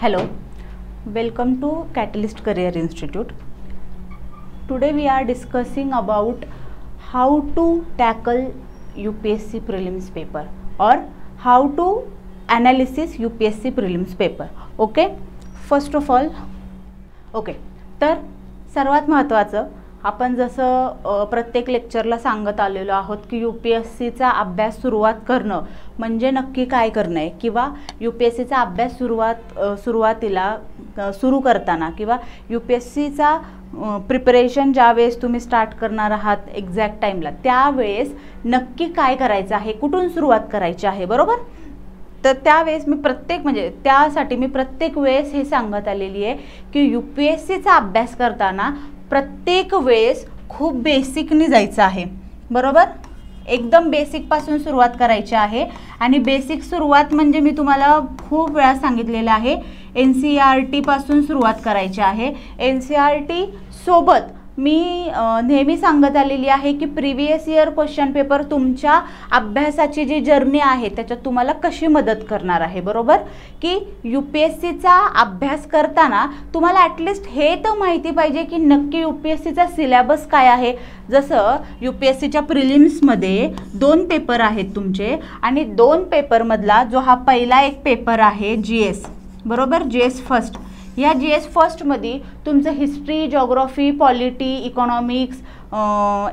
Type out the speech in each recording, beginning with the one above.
Hello, welcome to Catalyst Career Institute. Today we are discussing about how to tackle UPSC prelims paper or how to analysis UPSC prelims paper. Okay, first of all, तर सर्वात महत्त्वाचं आपण जसं प्रत्येक लेक्चरला सांगत आलेलो आहोत की UPSCचा अभ्यास सुरुवात करणं म्हणजे नक्की काय करणं आहे किंवा UPSCचा अभ्यास सुरुवातीला सुरू करताना किंवा UPSCचा प्रिपरेशन ज्यावेळेस तुम्ही स्टार्ट करणार आहात एक्झॅक्ट टाईमला त्यावेळेस नक्की काय करायचं आहे, कुठून सुरुवात करायची आहे, बरोबर. तर त्यावेळेस मी त्यासाठी मी प्रत्येक वेळेस हे सांगत आलेली आहे की UPSCचा अभ्यास करताना प्रत्येक वेळेस खूप बेसिकनी जायचं आहे, बरोबर. एकदम बेसिकपासून सुरुवात करायची आहे आणि बेसिक सुरुवात म्हणजे मी तुम्हाला खूप वेळा सांगितलेलं आहे NCERT पासून सुरुवात करायची आहे. NCERT सोबत मी नेहमी सांगत आलेली आहे की प्रिवियस इयर क्वेश्चन पेपर तुमच्या अभ्यासाची जी जर्नी आहे त्याच्यात तुम्हाला कशी मदत करणार आहे, बरोबर. की UPSCचा अभ्यास करताना तुम्हाला ॲटलिस्ट हे तर माहिती पाहिजे की नक्की UPSCचा सिलेबस काय आहे. जसं UPSCच्या प्रिलिम्समध्ये 2 पेपर आहेत तुमचे आणि 2 पेपरमधला जो हा पहिला एक पेपर आहे GS, बरोबर, GS फर्स्ट. या GS फर्स्टमध्ये तुमचं history, geography, polity, economics,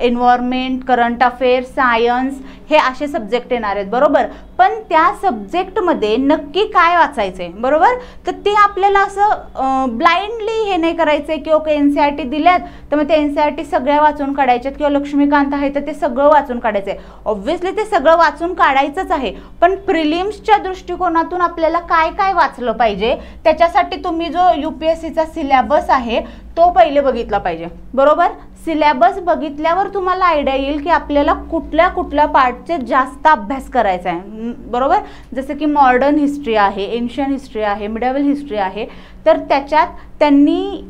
environment, current affairs, science हे असे सब्जेक्ट येणार आहेत, बरोबर. पण त्या सब्जेक्टमध्ये नक्की काय वाचायचं आहे, बरोबर. तर ते आपल्याला असं ब्लाइंडली हे नाही करायचं आहे की ओके NCERT दिल्यात तर मग ते NCERT सगळ्या वाचून काढायच्यात किंवा लक्ष्मीकांत आहे तर ते सगळं वाचून काढायचं आहे. ऑब्व्हियसली ते सगळं वाचून काढायचंच आहे, पण प्रिलिम्सच्या दृष्टिकोनातून आपल्याला काय काय वाचलं पाहिजे त्याच्यासाठी तुम्ही जो UPSCचा सिलेबस आहे तो पहिले बघितला पाहिजे, बरोबर. सिलेबस बघितल्यावर तुम्हाला आयडिया येईल की आपल्याला कुठल्या कुठल्या पार्टचे जास्त अभ्यास करायचा आहे, बरोबर. जसं की मॉडर्न हिस्ट्री आहे, एन्शियंट हिस्ट्री आहे, मिडिवल हिस्ट्री आहे, तर त्याच्यात त्यांनी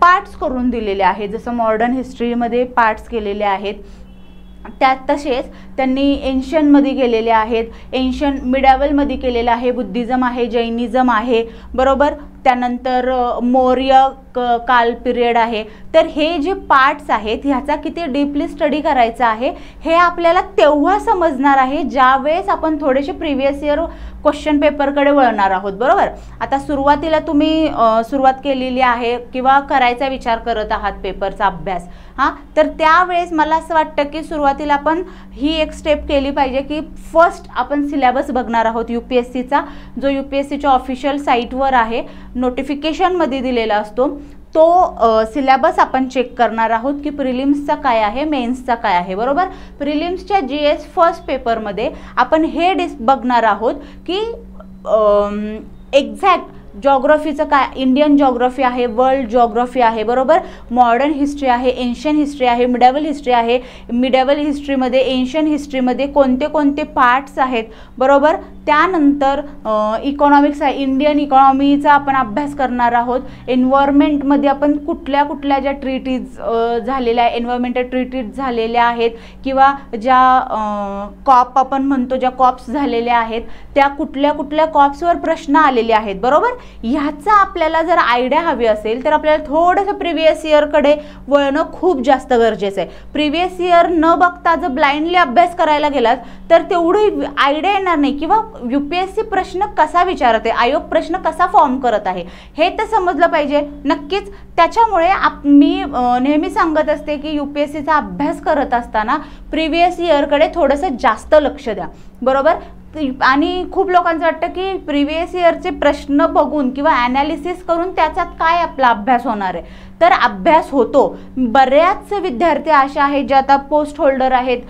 पार्ट्स करून दिलेले आहेत. जसं मॉडर्न हिस्ट्रीमध्ये पार्ट्स केलेले आहेत, त्यात तसेच त्यांनी एन्शियंटमध्ये केलेले आहेत, मिडिवलमध्ये केलेलं आहे, बुद्धिझम आहे, जैनिझम आहे, बरोबर. त्यानंतर मौर्य काल पिरियड आहे. तर हे जे पार्ट्स आहेत ह्याचा किती डीपली स्टडी करायचा आहे हे आपल्याला तेव्हा समजणार आहे ज्यावेळेस आपण थोडेसे प्रिवियस इयर क्वेश्चन पेपरकडे वळणार आहोत, बरोबर. आता सुरुवातीला तुम्ही सुरुवात केलेली आहे किंवा करायचा विचार करत आहात पेपरचा अभ्यास, तर त्यावेळेस मला असं वाटतं की सुरुवातीला आपण ही एक स्टेप केली पाहिजे की फर्स्ट आपण सिलेबस बघणार आहोत UPSCचा, जो UPSCच्या ऑफिशियल साईटवर आहे, नोटिफिकेशनमध्ये दिलेला असतो. तो सिलेबस आपण चेक करणार आहोत की प्रिलिम्सचा काय आहे, मेन्सचा काय आहे, बरोबर. प्रिलिम्सच्या GS फर्स्ट पेपरमध्ये आपण हे बघणार आहोत की एक्झॅक्ट जॉग्रफीचं काय, इंडियन जॉग्रफी आहे, वर्ल्ड जॉग्रफी आहे, बरोबर. मॉडर्न हिस्ट्री आहे, एन्शियंट हिस्ट्री आहे, मिडिवल हिस्ट्री आहे. मिडिवल हिस्ट्रीमध्ये, एन्शियंट हिस्ट्रीमध्ये कोणते कोणते पार्ट्स आहेत, बरोबर. त्यानंतर इकॉनॉमिक्स आहे, इंडियन इकॉनॉमीचा आपण अभ्यास करणार आहोत. एन्व्हायरमेंटमध्ये आपण कुठल्या कुठल्या ज्या ट्रीटीज झालेल्या आहे, एन्व्हायरमेंटल ट्रीटीज झालेल्या आहेत किंवा ज्या कॉप आपण म्हणतो, ज्या कॉप्स झालेल्या आहेत त्या कुठल्या कुठल्या कॉप्सवर प्रश्न आलेले आहेत, बरोबर. ह्याचा आपल्याला जर आयडिया हवी असेल तर आपल्याला थोडंसं प्रिवियस इयरकडे वळणं खूप जास्त गरजेचं आहे. प्रिवियस इयर न बघता जर ब्लाइंडली अभ्यास करायला गेलात तर तेवढी आयडिया येणार नाही किंवा UPSC प्रश्न कसा विचारत आहे, आयोग प्रश्न कसा फॉर्म करत आहे हे तर समजलं पाहिजे नक्कीच. त्याच्यामुळे मी नेहमी सांगत असते की UPSCचा अभ्यास करत असताना प्रिवियस इयरकडे थोडंसं जास्त लक्ष द्या, बरोबर. आणि खूप लोकांचं वाटतं की प्रिवियस इयरचे प्रश्न बघून किंवा ॲनालिसिस करून त्याच्यात काय आपला अभ्यास होणार आहे, तर अभ्यास होतो. बऱ्याच विद्यार्थी अशा आहेत जे आता पोस्ट होल्डर आहेत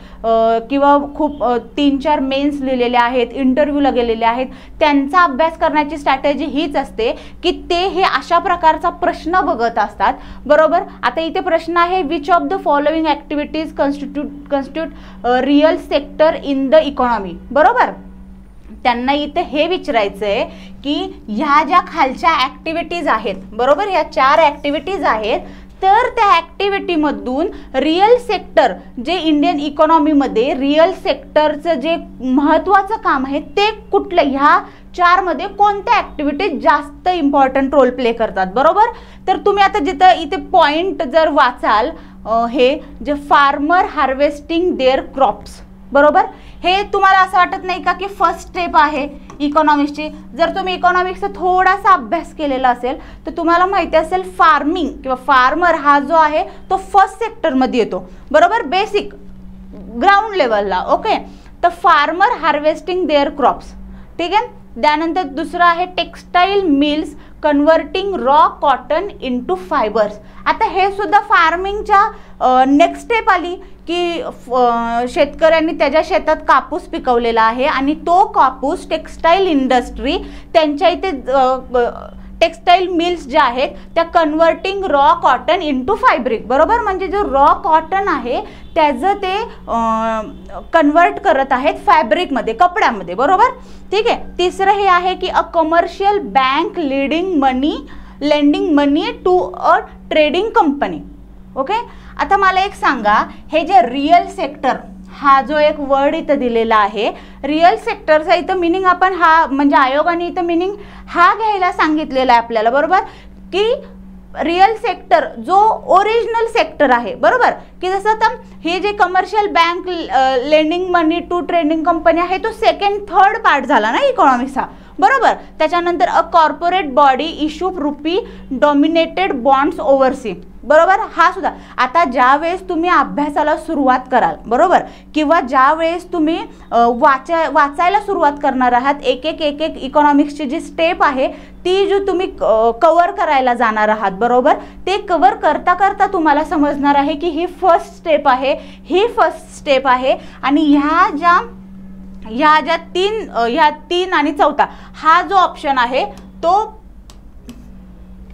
किंवा खूप 3-4 मेन्स लिहिलेले आहेत, इंटरव्ह्यूला गेलेले आहेत, त्यांचा अभ्यास करण्याची स्ट्रॅटेजी हीच असते की ते हे अशा प्रकारचा प्रश्न बघत असतात, बरोबर. आता इथे प्रश्न आहे which of the following activities constitute real sector in the economy, बरोबर. त्यांना इथे हे विचारायचं आहे की ह्या ज्या खालच्या ॲक्टिव्हिटीज आहेत, बरोबर, या 4 ॲक्टिव्हिटीज आहेत तर त्या ॲक्टिव्हिटीमधून रिअल सेक्टर जे इंडियन इकॉनॉमीमध्ये रिअल सेक्टरचं जे महत्त्वाचं काम आहे ते कुठलं, ह्या 4 मध्ये कोणत्या ॲक्टिव्हिटीज जास्त इम्पॉर्टंट रोल प्ले करतात, बरोबर. तर तुम्ही आता जिथं इथे पॉईंट जर वाचाल, हे जे फार्मर हार्वेस्टिंग देअर क्रॉप्स, बरोबर, हे तुम्हाला असं वाटत नाही का की फर्स्ट स्टेप आहे इकॉनॉमिक्सची. जर तुम्ही इकॉनॉमिक्सचा थोडासा अभ्यास केलेला असेल तर तुम्हाला माहिती असेल फार्मिंग किंवा फार्मर हा जो आहे तो फर्स्ट सेक्टरमध्ये येतो, बरोबर, बेसिक ग्राउंड लेवलला. ओके, तर फार्मर हार्वेस्टिंग देअर क्रॉप्स, ठीक आहे. त्यानंतर दुसरं आहे textile mills converting raw cotton into fibres. आता हे सुद्धा फार्मिंगच्या नेक्स्ट स्टेप आली की शेतकऱ्यांनी त्याच्या शेतात कापूस पिकवलेला आहे आणि तो कापूस टेक्स्टाईल इंडस्ट्री त्यांच्या इथे टेक्स्टाईल मिल्स ज्या आहेत त्या converting raw cotton into fabric, बरोबर, म्हणजे जो रॉ कॉटन आहे त्याचं ते कन्वर्ट करत आहेत फॅब्रिकमध्ये, कपड्यामध्ये, बरोबर, ठीक आहे. तिसरं हे आहे की a commercial bank lending money to a trading company. Okay, आता मला एक सांगा, हे जे रिअल सेक्टर हा जो एक वर्ड इथं दिलेला आहे, रिअल सेक्टरचा इथं मिनिंग आपण हा म्हणजे आयोगाने इथं मिनिंग हा घ्यायला सांगितलेला आहे आपल्याला, बरोबर, की रिअल सेक्टर जो ओरिजिनल सेक्टर आहे, बरोबर, की जसं आता हे जे commercial bank lending money to trading company आहे तो सेकंड थर्ड पार्ट झाला ना इकॉनॉमिक्सचा, बरोबर. त्याच्यानंतर a corporate body issue rupee dominated bonds overseas, बरोबर, हा सुद्धा. आता ज्या वेळेस तुम्ही अभ्यासाला सुरुवात कराल, बरोबर, किंवा ज्या वेळेस तुम्ही वाचायला सुरुवात करणार आहात, एक एक इकॉनॉमिक्सची जी स्टेप आहे ती जी तुम्ही कव्हर करायला जाणार आहात, बरोबर, ते कव्हर करता करता तुम्हाला समजणार आहे की ही फर्स्ट स्टेप आहे, ही फर्स्ट स्टेप आहे, आणि ह्या ज्या तीन आणि चौथा हा जो ऑप्शन आहे तो,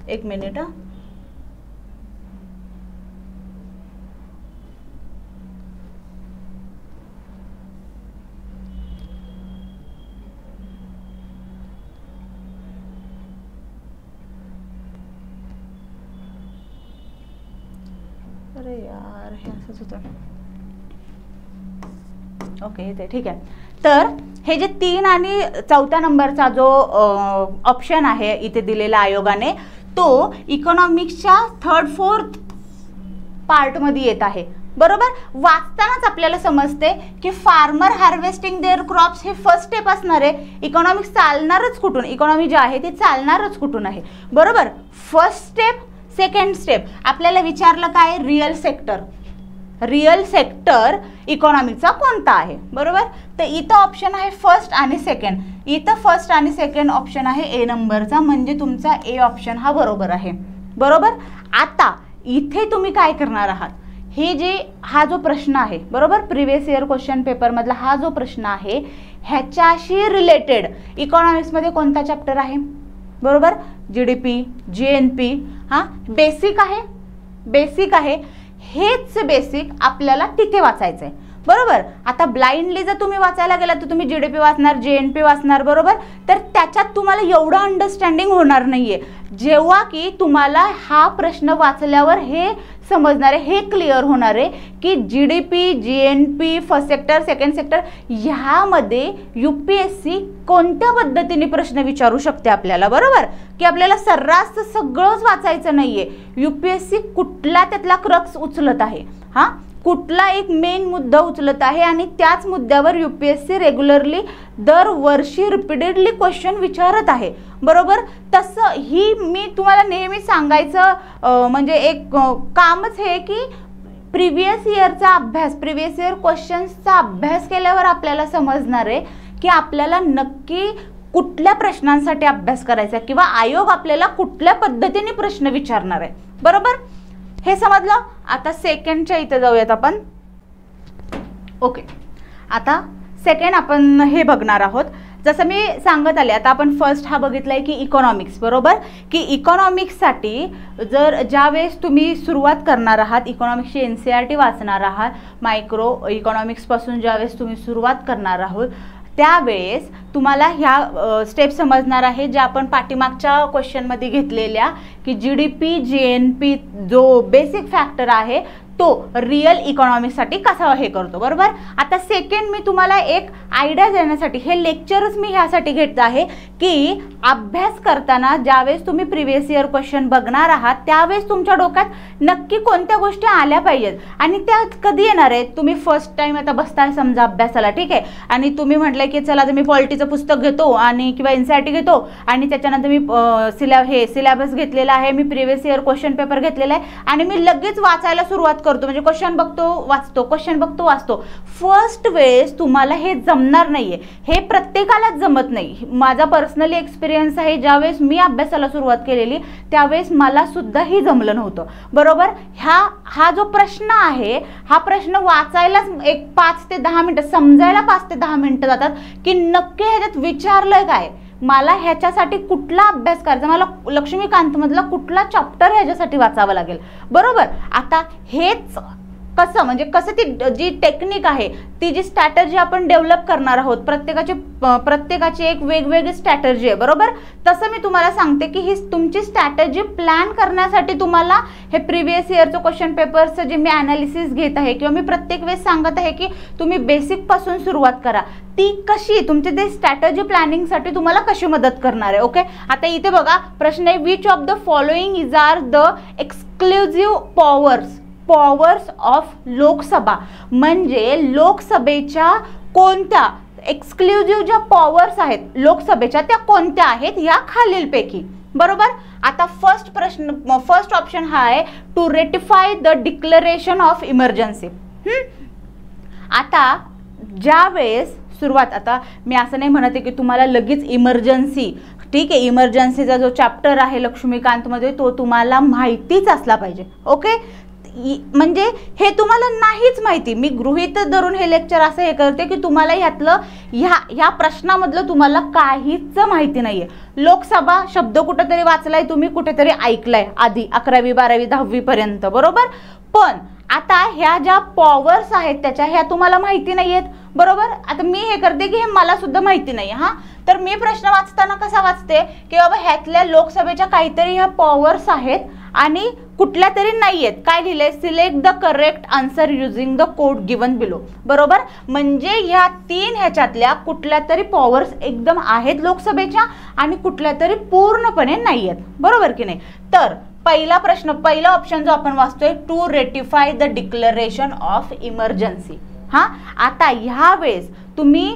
एक मिनिट, अरे यार हे असंच होतं. ओके, ते ठीक आहे. तर हे जे 3 आणि 4 नंबरचा जो ऑप्शन आहे इथे दिलेला आयोगाने तो इकॉनॉमिक्सच्या 3rd 4th पार्टमध्ये येत आहे, बरोबर. वाचतानाच आपल्याला समजते की फार्मर हार्वेस्टिंग देअर क्रॉप्स हे फर्स्ट स्टेप असणार आहे. इकॉनॉमिक्स चालणारच कुठून, इकॉनॉमी जी आहे ती चालणारच कुठून आहे, बरोबर. First step, second step. आपल्याला विचारलं काय, रिअल सेक्टर इकॉनॉमिकचा कोणता आहे, बरोबर. तर इथं ऑप्शन आहे फर्स्ट आणि सेकंड. इथं फर्स्ट आणि सेकंड ऑप्शन आहे ए नंबरचा, म्हणजे तुमचा ए ऑप्शन हा बरोबर आहे, बरोबर. आता इथे तुम्ही काय करणार आहात, हे जे हा जो प्रश्न आहे, बरोबर, प्रिव्हियस इयर क्वेश्चन पेपरमधला हा जो प्रश्न आहे ह्याच्याशी रिलेटेड इकॉनॉमिक्समध्ये कोणता चॅप्टर आहे, बरोबर, GDP, GNP, हा बेसिक आहे. हेच बेसिक आपल्याला तिथे वाचायचं आहे, बरोबर. आता ब्लाइंडली जर तुम्ही वाचायला गेला तर तुम्ही GDP वाचणार, GNP वाचणार, बरोबर, तर त्याच्यात तुम्हाला एवढं अंडरस्टँडिंग होणार नाहीये. जेव्हा की तुम्हाला हा प्रश्न वाचल्यावर हे समजणार आहे, हे क्लिअर होणार आहे की GDP, GNP, first sector, second sector ह्यामध्ये UPSC कोणत्या पद्धतीने प्रश्न विचारू शकते आपल्याला, बरोबर, की आपल्याला सर्रास सगळंच वाचायचं नाहीये. UPSC कुठला त्यातला क्रक्स उचलत आहे, हा कुठला एक मेन मुद्दा उचलत आहे आणि त्याच मुद्द्यावर UPSC रेग्युलरली दरवर्षी रिपीटेडली क्वेश्चन विचारत आहे, बरोबर. तसं ही मी तुम्हाला नेहमी सांगायचं म्हणजे एक कामच हे की प्रिव्हियस इयरचा अभ्यास, प्रिव्हियस इयर क्वेश्चन्सचा अभ्यास केल्यावर आपल्याला समजणार आहे की आपल्याला नक्की कुठल्या प्रश्नांसाठी अभ्यास करायचा किंवा आयोग आपल्याला कुठल्या पद्धतीने प्रश्न विचारणार आहे, बरोबर. हे समजलं. आता सेकंडच्या इथे जाऊयात आपण. ओके, आता सेकंड आपण हे बघणार आहोत. जसं मी सांगत आले, आता आपण फर्स्ट हा बघितलाय की इकॉनॉमिक्स, बरोबर, की इकॉनॉमिक्ससाठी जर ज्यावेळेस तुम्ही सुरुवात करणार आहात, इकॉनॉमिक्सची NCERT वाचणार आहात, मायक्रो इकॉनॉमिक्सपासून ज्यावेळेस तुम्ही सुरुवात करणार आहोत त्यावेळेस तुम्हाला ह्या स्टेप समजणार आहे ज्या आपण पाठीमागच्या क्वेश्चनमध्ये घेतलेल्या, की GDP GNP जो बेसिक फॅक्टर आहे तो रिअल इकॉनॉमीसाठी कसा हे करतो, बरोबर. आता सेकंड मी तुम्हाला एक आयडिया देण्यासाठी हे लेक्चरच मी ह्यासाठी घेत आहे की अभ्यास करताना ज्यावेळेस तुम्ही प्रिव्हियस इयर क्वेश्चन बघणार आहात त्यावेळेस तुमच्या डोक्यात नक्की कोणत्या गोष्टी आल्या पाहिजेत आणि त्या कधी येणार आहेत. तुम्ही फर्स्ट टाइम आता बसताय समजा अभ्यासाला, ठीक आहे, आणि तुम्ही म्हटलं की चला तर मी पॉलिटीचं पुस्तक घेतो आणि किंवा NCERT घेतो आणि त्याच्यानंतर मी सिलेबस घेतलेला आहे, मी प्रिव्हियस इयर क्वेश्चन पेपर घेतलेला आहे आणि मी लगेच वाचायला सुरुवात करतो, म्हणजे क्वेश्चन बघतो वाचतो, क्वेश्चन बघतो वाचतो. फर्स्ट वेळेस तुम्हाला हे जमणार नाहीये, हे प्रत्येकालाच जमत नाही. माझा पर्सनली एक्सपिरियन्स आहे, ज्यावेळेस मी अभ्यासाला सुरुवात केलेली त्यावेळेस मला सुद्धा ही जमलं नव्हतं, बरोबर. हा जो प्रश्न आहे हा प्रश्न वाचायलाच एक 5 ते 10 मिनिटं, समजायला 5 ते 10 मिनिटं जातात की नक्की ह्याच्यात विचारलंय काय, मला ह्याच्यासाठी कुठला अभ्यास करायचा, मला लक्ष्मीकांत मधला कुठला चॅप्टर ह्याच्यासाठी वाचावा लागेल, बरोबर. आता हेच कसं म्हणजे कसं ती जी टेक्निक आहे ती जी स्ट्रॅटर्जी आपण डेव्हलप करणार आहोत, प्रत्येकाची एक वेगवेगळी स्ट्रॅटर्जी आहे, बरोबर. तसं मी तुम्हाला सांगते की ही तुमची स्ट्रॅटर्जी प्लॅन करण्यासाठी तुम्हाला हे प्रिव्हियस इयरचं क्वेश्चन पेपरचं जे मी ॲनालिसिस घेत आहे किंवा मी प्रत्येक वेळेस सांगत आहे की तुम्ही बेसिकपासून सुरुवात करा, ती कशी तुमची ते स्ट्रॅटर्जी प्लॅनिंगसाठी तुम्हाला कशी मदत करणार आहे. ओके, आता इथे बघा प्रश्न आहे, which of the following is are the exclusive powers of Lok Sabha, म्हणजे लोकसभेच्या कोणत्या एक्सक्लुझिव्ह ज्या पॉवर्स आहेत लोकसभेच्या त्या कोणत्या आहेत या खालीलपैकी, बरोबर. आता फर्स्ट ऑप्शन हा आहे to ratify the declaration of emergency. आता ज्या वेळेस सुरुवात, आता मी असं नाही म्हणते की तुम्हाला लगेच इमर्जन्सी, ठीक आहे, इमर्जन्सीचा जो चॅप्टर आहे लक्ष्मीकांतमध्ये तो तुम्हाला माहितीच असला पाहिजे. ओके, म्हणजे हे तुम्हाला नाहीच माहिती, मी गृहीत धरून हे लेक्चर असं हे करते की तुम्हाला ह्यातलं ह्या प्रश्नामधलं तुम्हाला काहीच माहिती नाहीये. लोकसभा शब्द कुठेतरी वाचलाय तुम्ही, कुठेतरी ऐकलाय आधी 11वी 12वी 10वी पर्यंत, बरोबर. पण आता ह्या ज्या पॉवर्स आहेत त्याच्या ह्या तुम्हाला माहिती नाहीयेत, बरोबर. आता मी हे करते की हे मला सुद्धा माहिती नाही हा, तर मी प्रश्न वाचताना कसा वाचते की बाबा ह्यातल्या लोकसभेच्या काहीतरी ह्या पॉवर्स आहेत आणि कुठल्या तरी नाही आहेत. काय लिहिलंय, select the correct answer using the code given below, बरोबर. म्हणजे ह्या 3 ह्याच्यातल्या कुठल्या तरी पॉवर्स एकदम आहेत लोकसभेच्या आणि कुठल्या तरी पूर्णपणे नाही आहेत, बरोबर की नाही. तर पहिला ऑप्शन जो आपण वाचतोय, to ratify the declaration of emergency. आता ह्या वेळेस तुम्ही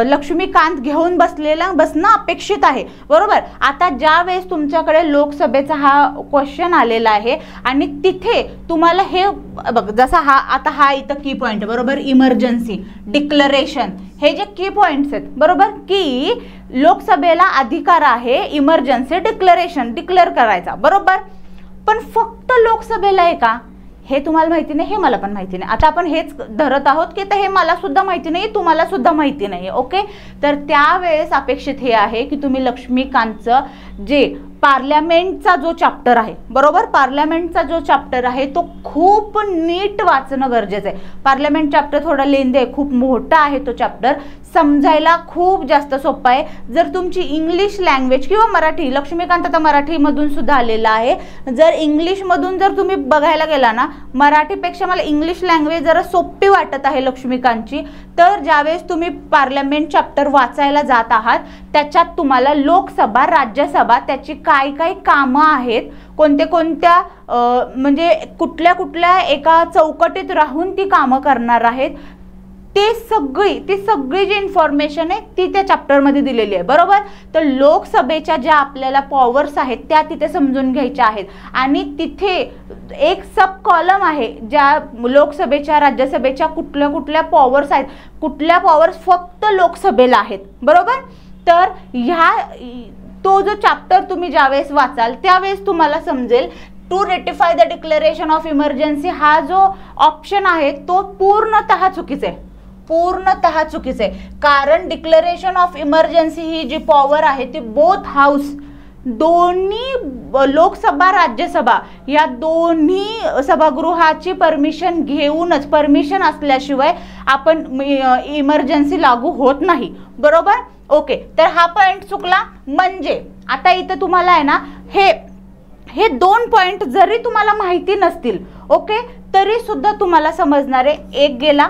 लक्ष्मीकांत घेऊन बसणं अपेक्षित आहे, बरोबर. आता ज्या वेळेस तुमच्याकडे लोकसभेचा हा क्वेश्चन आलेला आहे आणि तिथे तुम्हाला हे बघ, जसा हा इथं की पॉइंट, बरोबर, इमर्जन्सी डिक्लेरेशन, हे जे की पॉइंट्स आहेत, बरोबर, की लोकसभेला अधिकार आहे इमर्जन्सी डिक्लेअर करायचा, बरोबर. पण फक्त लोकसभेला आहे का हे तुम्हाला माहिती नाही, हे मला पण माहिती नाही. आता आपण हेच धरत आहोत की हे मला सुद्धा माहिती नाही, तुम्हाला सुद्धा माहिती नाही. ओके, तर त्यावेळेस अपेक्षित हे आहे की तुम्ही लक्ष्मीकांतचं जे पार्लमेंटचा जो चॅप्टर आहे, बरोबर, पार्लमेंटचा जो चॅप्टर आहे तो खूप नीट वाचणं गरजेचं आहे. पार्लमेंट चॅप्टर थोडा लेंदी आहे, खूप मोठा आहे तो चॅप्टर, समजायला खूप जास्त सोपा आहे. जर तुमची इंग्लिश लँग्वेज किंवा मराठी, लक्ष्मीकांत आता मराठीमधून सुद्धा आलेला आहे, जर इंग्लिशमधून जर तुम्ही बघायला गेला ना, मराठीपेक्षा मला इंग्लिश लँग्वेज जरा सोपी वाटत आहे लक्ष्मीकांतची. तर ज्यावेळेस तुम्ही पार्लमेंट चॅप्टर वाचायला जात आहात त्याच्यात तुम्हाला लोकसभा राज्यसभा त्याची काय काय कामं आहेत, कोणत्या म्हणजे कुठल्या एका चौकटीत राहून ती कामं करणार आहेत, ती सगळी जी इन्फॉर्मेशन आहे ती त्या चॅप्टरमध्ये दिलेली आहे, बरोबर. तर लोकसभेच्या ज्या आपल्याला पॉवर्स आहेत त्या तिथे समजून घ्यायच्या आहेत आणि तिथे एक सब कॉलम आहे ज्या लोकसभेच्या राज्यसभेच्या कुठल्या पॉवर्स आहेत, कुठल्या पॉवर्स फक्त लोकसभेला आहेत, बरोबर. तर तो जो चॅप्टर तुम्ही ज्यावेळेस वाचाल त्यावेळेस तुम्हाला समजेल to ratify the declaration of emergency हा जो ऑप्शन आहे तो पूर्णतः चुकीचा आहे, कारण डिक्लेरेशन ऑफ इमर्जन्सी ही जी पॉवर आहे ती बोथ हाऊस दोन्ही लोकसभा राज्यसभा या दोन्ही सभागृहाची परमिशन घेऊनच, परमिशन असल्याशिवाय आपण इमर्जन्सी लागू होत नाही, बरोबर. ओके, तर हा पॉइंट चुकला. म्हणजे आता इथं तुम्हाला आहे ना हे 2 पॉइंट जरी तुम्हाला माहिती नसतील, ओके, तरी सुद्धा तुम्हाला समजणार आहे. 1 गेला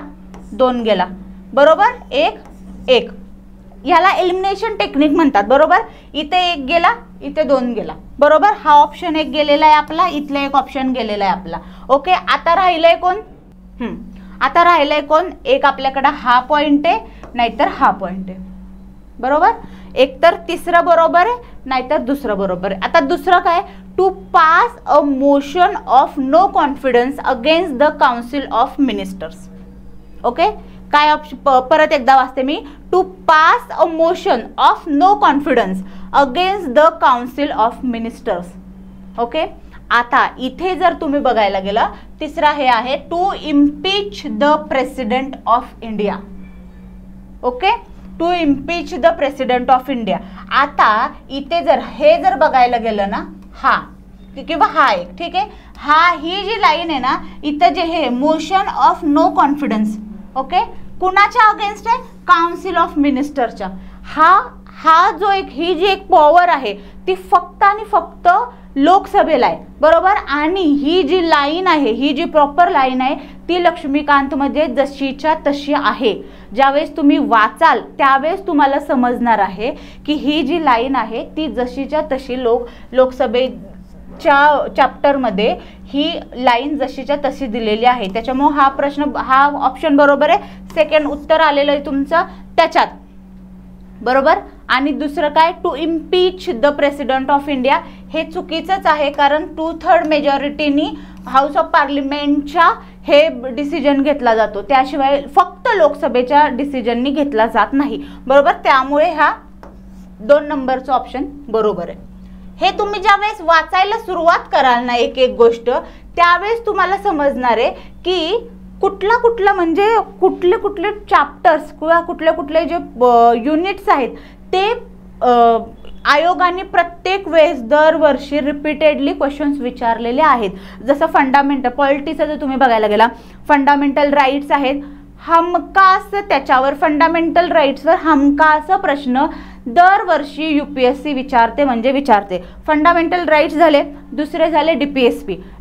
2 गेला, बरोबर. 1 याला एलिमिनेशन टेक्निक म्हणतात, बरोबर. इथे 1 गेला, इथे 2 गेला, बरोबर. हा ऑप्शन 1 गेलेला आहे आपला, इथला एक ऑप्शन गेलेला आहे आपला. ओके, आता राहिलंय कोण? आता राहिलंय कोण? एक आपल्याकडे हा पॉइंट आहे, नाहीतर हा पॉइंट आहे, बरोबर. एक तर तिसरं बरोबर आहे, नाहीतर दुसरं बरोबर आहे. आता दुसरं काय? To pass a motion of no confidence against the council of ministers. Okay, काय ऑप्शन? परत एकदा वाचते मी. To pass a motion of no confidence against the council of ministers. Okay, आता इथे जर तुम्ही बघायला गेला, तिसरा हे आहे to impeach the president of India. Okay, to impeach the president of India. आता इथे जर बघायला गेलं ना, हा किंवा हा एक, ठीक आहे, ही जी लाईन आहे ना, इथं जे हे motion of no confidence, okay, कुणाच्या अगेन्स्ट आहे? काउन्सिल ऑफ मिनिस्टरच्या. हा जो ही जी एक पॉवर आहे ती फक्त आणि फक्त लोकसभेला आहे, बरोबर. आणि ही जी लाईन आहे, ही जी प्रॉपर लाईन आहे ती लक्ष्मीकांतमध्ये जशीच्या तशी आहे. ज्यावेळेस तुम्ही वाचाल त्यावेळेस तुम्हाला समजणार आहे की ही जी लाईन आहे ती जशीच्या तशी लोकसभेच्या चॅप्टरमध्ये ही लाईन जशीच्या तशी दिलेली आहे. त्याच्यामुळे हा ऑप्शन बरोबर आहे. सेकंड उत्तर आलेलं आहे तुमचं त्याच्यात, बरोबर. आणि दुसरं काय? To impeach the president of India. हे चुकीचंच आहे, कारण 2/3 मेजॉरिटीनी हाऊस ऑफ पार्लिमेंटच्या हे डिसिजन घेतला जातो, त्याशिवाय फक्त लोकसभेच्या डिसिजननी घेतला जात नाही, बरोबर. त्यामुळे हा 2 नंबरचा ऑप्शन बरोबर आहे. हे तुम्ही ज्यावेळेस वाचायला सुरुवात कराल ना एक एक गोष्ट, त्यावेळेस तुम्हाला समजणार आहे की कुठला म्हणजे कुठले चॅप्टर्स किंवा कुठले जे युनिट्स आहेत ते आयोगाने प्रत्येक वेळेस दरवर्षी रिपीटेडली क्वेश्चन्स विचारलेले आहेत. जसं फंडामेंटल पॉलिटीचं जर तुम्ही बघायला गेला, फंडामेंटल राईट्स आहेत, हमखास त्याच्यावर फंडामेंटल राईट्सवर हमखास प्रश्न दरवर्षी UPSC विचारते. फंडामेंटल राईट्स झाले, दुसरे झाले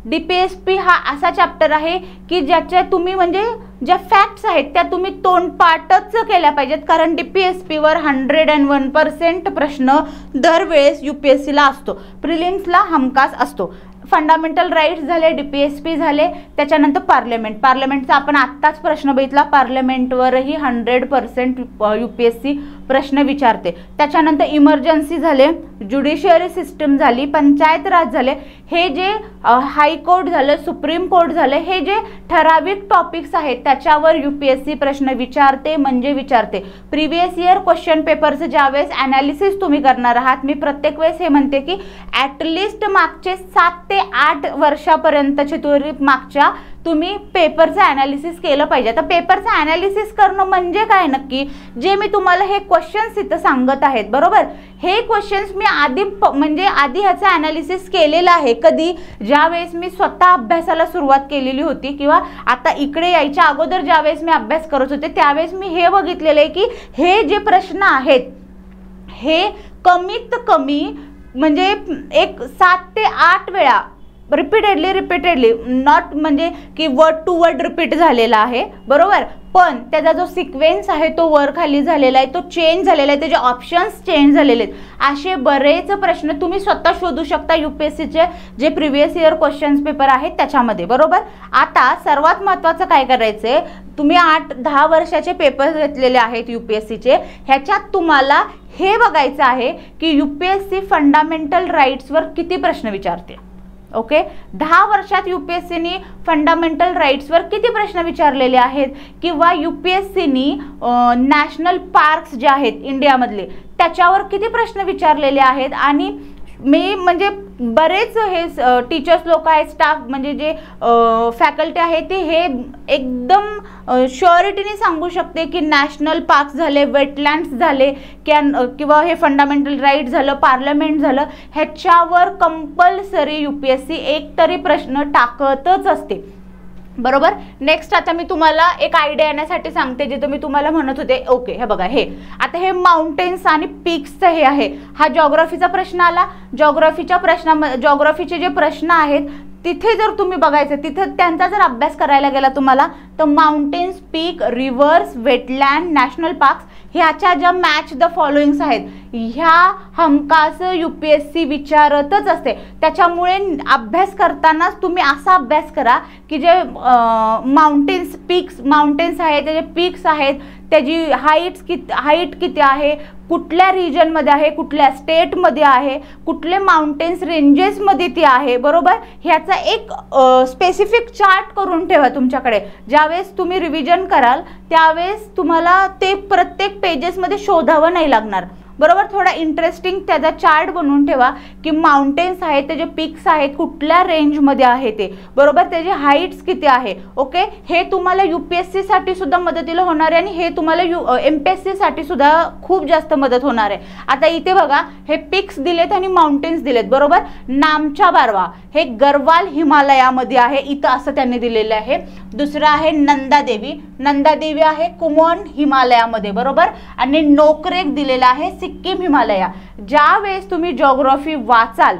DPSP हा असा चॅप्टर आहे की ज्याच्या तुम्ही म्हणजे ज्या फॅक्ट्स आहेत त्या तुम्ही तोंडपाठच केल्या पाहिजेत, कारण DPSPवर 101% प्रश्न दरवेळेस UPSCला असतो, प्रिलिम्सला हमखास असतो. फंडामेंटल राईट्स झाले, DPSP झाले, त्याच्यानंतर पार्लमेंटचा आपण आत्ताच प्रश्न बघितला, पार्लमेंटवरही 100% UPSC प्रश्न विचारते. त्याच्यानंतर इमर्जन्सी झाले, ज्युडिशियरी सिस्टम झाली, पंचायत राज झाले, हे जे हायकोर्ट झालं, सुप्रीम कोर्ट झालं, हे जे ठराविक टॉपिक्स आहेत त्याच्यावर UPSC प्रश्न विचारते. प्रिव्हियस इयर क्वेश्चन पेपरचं ज्यावेळेस ॲनालिसिस तुम्ही करणार आहात, मी प्रत्येक वेळेस हे म्हणते की ॲटलिस्ट मागचे 7 ते 8 वर्षापर्यंतचे मागच्या तुम्ही पेपरचं ॲनालिसिस केलं पाहिजे. आता पेपरचं ॲनालिसिस करणं म्हणजे काय नक्की? जे मी तुम्हाला हे क्वेश्चन्स इथं सांगत आहेत, बरोबर, हे क्वेश्चन्स मी आधी ह्याचं ॲनालिसिस केलेलं आहे. कधी? ज्यावेळेस मी स्वतः अभ्यासाला सुरुवात केलेली होती, किंवा आता इकडे यायच्या अगोदर ज्यावेळेस मी अभ्यास करत होते त्यावेळेस मी हे बघितलेलं आहे की हे जे प्रश्न आहेत हे कमीत कमी म्हणजे एक 7 ते 8 वेळा रिपीटेडली नॉट म्हणजे की वर्ड टू वर्ड रिपीट झालेला आहे, बरोबर, पण त्याचा जो सिक्वेन्स आहे तो वर खाली झालेला आहे, तो चेंज झालेला आहे, त्याचे ऑप्शन्स चेंज झालेले आहेत. असे बरेच प्रश्न तुम्ही स्वतः शोधू शकता UPSCचे जे प्रिव्हियस इयर क्वेश्चन्स पेपर आहेत त्याच्यामध्ये, बरोबर. आता सर्वात महत्त्वाचं काय करायचंय, तुम्ही 8-10 वर्षाचे पेपर घेतलेले आहेत UPSCचे, ह्याच्यात तुम्हाला हे बघायचं आहे की UPSC फंडामेंटल राईट्सवर किती प्रश्न विचारते. ओके, 10 वर्षात UPSCनी फंडामेंटल राईट्सवर किती प्रश्न विचारलेले आहेत, किंवा UPSCनी नॅशनल पार्क्स जे आहेत इंडियामधले त्याच्यावर किती प्रश्न विचारलेले आहेत, आणि मी म्हणजे बरेच हे टीचर्स लोक आहेत, स्टाफ म्हणजे जे फॅकल्टी आहे ते हे एकदम श्युरिटीने सांगू शकते की नॅशनल पार्क झाले, वेटलँड्स झाले किंवा हे फंडामेंटल राईट झालं, पार्लमेंट झालं, ह्याच्यावर कंपल्सरी UPSC एक तरी प्रश्न टाकतच असते, बरोबर. नेक्स्ट आता मी तुम्हाला एक आयडिया येण्यासाठी सांगते, जे मी तुम्हाला म्हणत होते. ओके, हे बघा, हे आता हे माउंटेन्स आणि पीक्सचं हे आहे. हा जॉग्राफीचा प्रश्न आला. जॉग्राफीचे जे प्रश्न आहेत तिथे जर तुम्ही बघायचं, तिथे त्यांचा जर अभ्यास करायला गेला तुम्हाला, तर माउंटेन्स, पीक, रिव्हर्स, वेटलँड, नॅशनल पार्क्स ह्याच्या ज्या मॅच द फॉलोइंग्स आहेत ह्या हमखास UPSC विचारतच असते. त्याच्यामुळे अभ्यास करतानाच तुम्ही असा अभ्यास करा की जे माउंटेन्स आहेत, त्याचे पीक्स आहेत, त्याची हाईट किती आहे, कुठल्या रिजनमध्ये आहे, कुठल्या स्टेटमध्ये आहे, कुठले माउंटेन्स रेंजेसमध्ये ती आहे, बरोबर. ह्याचा एक स्पेसिफिक चार्ट करून ठेवा तुमच्याकडे. ज्यावेळेस तुम्ही रिव्हिजन कराल त्यावेळेस तुम्हाला ते प्रत्येक पेजेसमध्ये शोधावं नाही लागणार, बरोबर. थोडा इंटरेस्टिंग त्याचा चार्ट बनवून ठेवा की माउंटेन्स आहेत, त्याचे पीक्स आहेत, कुठल्या रेंजमध्ये आहे ते, बरोबर, त्याची हाईट्स किती आहे. ओके, हे तुम्हाला UPSC साठी सुद्धा मदतीला होणार आहे आणि हे तुम्हाला MPSC साठी सुद्धा खूप जास्त मदत होणार आहे. आता इथे बघा, हे पीक्स दिलेत आणि माउंटेन्स दिलेत, बरोबर. नामच्या बारवा हे गरवाल हिमालयामध्ये आहे, इथं असं त्यांनी दिलेलं आहे. दुसरं आहे नंदादेवी आहे कुमोन हिमालयामध्ये, बरोबर. आणि नोकरेक दिलेला आहे सिक्कीम हिमालया. ज्या वेळेस तुम्ही जॉग्राफी वाचाल,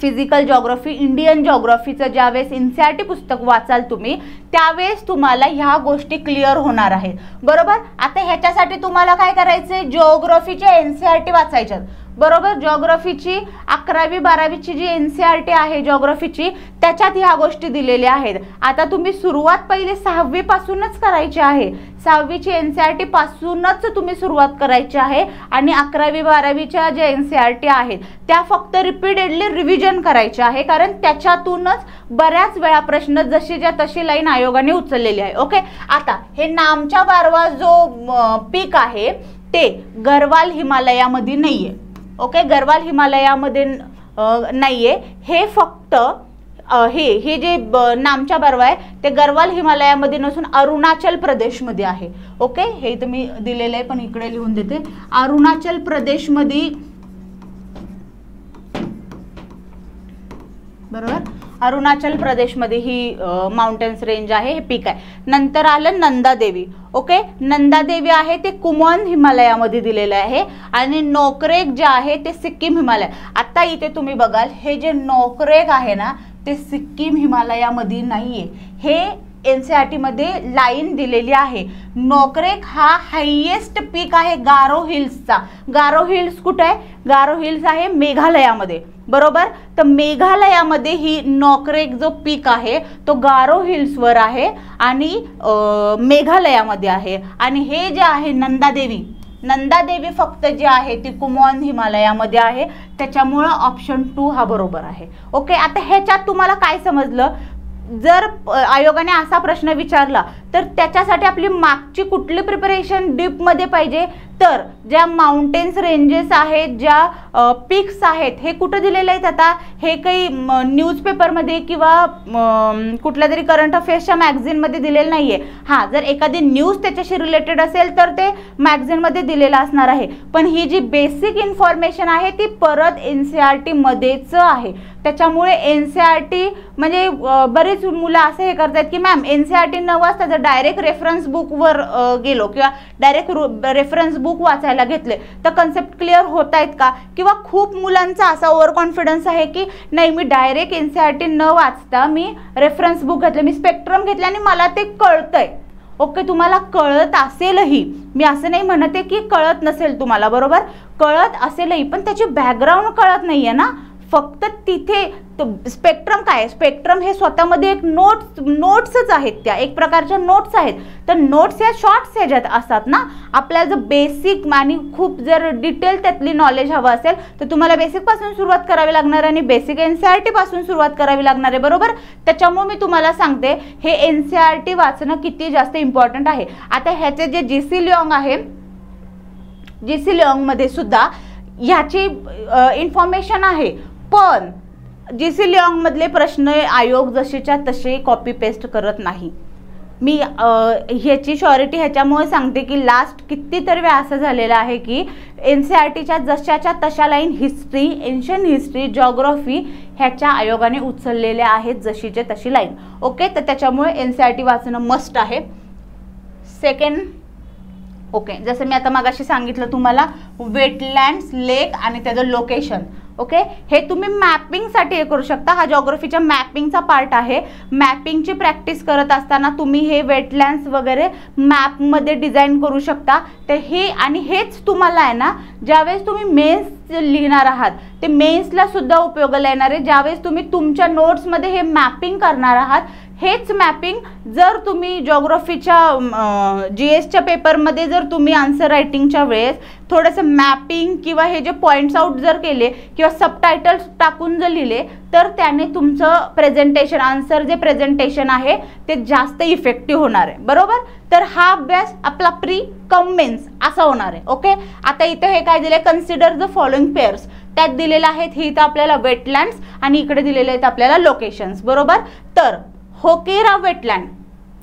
फिजिकल जॉग्राफी, इंडियन जॉग्राफीचं ज्यावेळेस NCERT पुस्तक वाचाल तुम्ही, त्यावेळेस तुम्हाला ह्या गोष्टी क्लिअर होणार आहेत, बरोबर. आता ह्याच्यासाठी तुम्हाला काय करायचंय, जॉग्राफीच्या NCERT वाचायच्यात, बरोबर. जॉग्राफीची 11वी 12वीची जी NCERT आहे जॉग्राफीची, त्याच्यात ह्या गोष्टी दिलेल्या आहेत. आता तुम्ही सुरुवात पहिले 6वी पासूनच करायची आहे. 6वीची NCERT पासूनच तुम्ही सुरुवात करायची आहे आणि 11वी 12वीच्या ज्या NCERT आहेत त्या फक्त रिपीटेडली रिव्हिजन करायच्या आहे, कारण त्याच्यातूनच बऱ्याच वेळा प्रश्न जशीच्या तशी लाईन आयोगाने उचललेली आहे. ओके, आता हे नामच्या बारवा जो पीक आहे ते गरवाल हिमालयामध्ये नाहीये. ओके, गरवाल हिमालयामध्ये नाहीये. हे फक्त हे जे नामच्या बारवा आहे ते गरवाल हिमालयामध्ये नसून अरुणाचल प्रदेशमध्ये आहे. ओके, हे तुम्ही दिलेलं आहे पण इकडे लिहून देते. अरुणाचल प्रदेशमध्ये, बरोबर, अरुणाचल प्रदेशमध्ये ही माउंटेन्स रेंज आहे, हे पीक आहे. नंतर आलं नंदादेवी. ओके, नंदादेवी आहे ते कुमोन हिमालयामध्ये दिलेलं आहे आणि नोकरेक जे आहे ते सिक्कीम हिमालय. आता इथे तुम्ही बघाल, हे जे नोकरेक आहे ना ते सिक्कीम हिमालयामध्ये नाहीये. हे NCERT मध्ये लाईन दिलेली आहे. नोकरेक हा हायेस्ट पीक आहे गारो हिल्सचा. गारो हिल्स कुठे आहे? गारो हिल्स आहे मेघालयामध्ये, बरोबर. तर मेघालयामध्ये ही नोकरेक जो पीक आहे तो गारो हिल्सवर आहे आणि मेघालयामध्ये आहे. आणि हे जे आहे नंदादेवी फक्त जे आहे ती कुमोन हिमालयामध्ये आहे. त्याच्यामुळे ऑप्शन 2 हा बरोबर आहे. ओके, आता ह्याच्यात तुम्हाला काय समजलं? जर आयोगाने असा प्रश्न विचारला तर त्याच्यासाठी आपली मागची कुठली प्रिपरेशन डीपमध्ये पाहिजे, तर ज्या माउंटेन्स रेंजेस आहेत, ज्या पीक्स आहेत, हे कुठं दिलेले आहेत? आता हे काही न्यूजपेपरमध्ये किंवा कुठल्या तरी करंट अफेअर्सच्या मॅगझिनमध्ये दिलेलं नाही आहे. हां, जर एखादी न्यूज त्याच्याशी रिलेटेड असेल तर ते मॅगझिनमध्ये दिलेलं असणार आहे. पण ही जी बेसिक इन्फॉर्मेशन आहे ती परत NCERT मध्येच आहे. त्याच्यामुळे NCERT म्हणजे बरेच मुलं असं हे करतात की मॅम NCERT न वाचता जर डायरेक्ट रेफरन्स बुकवर गेलो किंवा डायरेक्ट रेफरन्स बुक वाचायला घेतले तर कन्सेप्ट क्लिअर होत आहेत का? किंवा खूप मुलांचा असा ओव्हर कॉन्फिडन्स आहे की नाही, मी डायरेक्ट NCERT न वाचता मी रेफरन्स बुक घेतलं, मी स्पेक्ट्रम घेतले आणि मला ते कळतंय. ओके, तुम्हाला कळत असेलही, मी असं नाही म्हणत आहे की कळत नसेल तुम्हाला, बरोबर, कळत असेलही, पण त्याची बॅकग्राऊंड कळत नाहीये ना. फक्त तिथे स्पेक्ट्रम काय, स्पेक्ट्रम हे स्वतःमध्ये एक नोट्सच आहेत, त्या एक प्रकारच्या नोट्स आहेत. तर नोट्स या शॉर्ट्स ह्याच्यात असतात ना. आपल्याला जर बेसिक आणि खूप जर डिटेल त्यातली नॉलेज हवं असेल तर तुम्हाला बेसिक पासून सुरुवात करावी लागणार आणि बेसिक NCERT पासून सुरुवात करावी लागणार आहे, बरोबर. त्याच्यामुळे मी तुम्हाला सांगते हे NCERT वाचणं किती जास्त इम्पॉर्टंट आहे. आता ह्याचे जे GC लिओंग आहे, GC लिओंग मध्ये सुद्धा ह्याची इन्फॉर्मेशन आहे, पण जीसी लिऑंग मधले प्रश्न आयोग जसेच्या तसे कॉपी पेस्ट करत नाही. मी ह्याची श्योरिटी ह्याच्यामुळे सांगते की लास्ट कितीतरी वेळा असं झालेलं आहे की NCERTच्या जशाच्या तशा line history, ancient history, geography ह्याच्या आयोगाने उचललेल्या आहेत जशीचे तशी लाईन. ओके, तर त्याच्यामुळे NCERT वाचणं मस्ट आहे. सेकंड, ओके, जसं मी आता मागाशी सांगितलं तुम्हाला वेटलँड्स, लेक आणि त्याचं लोकेशन. ओके, हे तुम्ही मॅपिंगसाठी हे करू शकता. हा जॉग्राफीच्या मॅपिंगचा पार्ट आहे. मॅपिंगची प्रॅक्टिस करत असताना तुम्ही हे वेटलँड्स वगैरे मॅपमध्ये डिझाईन करू शकता. ते हे आणि हेच तुम्हाला आहे ना, ज्यावेळेस तुम्ही मेन्स लिहिणार आहात ते मेन्सला सुद्धा उपयोगाला येणार आहे. ज्यावेळेस तुम्ही तुमच्या नोट्समध्ये हे मॅपिंग करणार आहात, हेच मॅपिंग जर तुम्ही जॉग्राफीच्या GSच्या पेपरमध्ये जर तुम्ही आन्सर रायटिंगच्या वेळेस थोडंसं मॅपिंग किंवा हे जे पॉईंट्स आउट जर केले किंवा सबटायटल्स टाकून जर लिहिले तर त्याने तुमचं प्रेझेंटेशन, आन्सर जे प्रेझेंटेशन आहे ते जास्त इफेक्टिव्ह होणार आहे. बरोबर, तर हा अभ्यास आपला प्री कम मेन्स असा होणार आहे. ओके, आता इथं हे काय दिले, कन्सिडर द फॉलोइंग पेअर्स, त्यात दिलेलं आहेत हे इथं आपल्याला वेटलँड्स आणि इकडे दिलेले आहेत आपल्याला लोकेशन्स. बरोबर, तर होकेरा वेटलँड.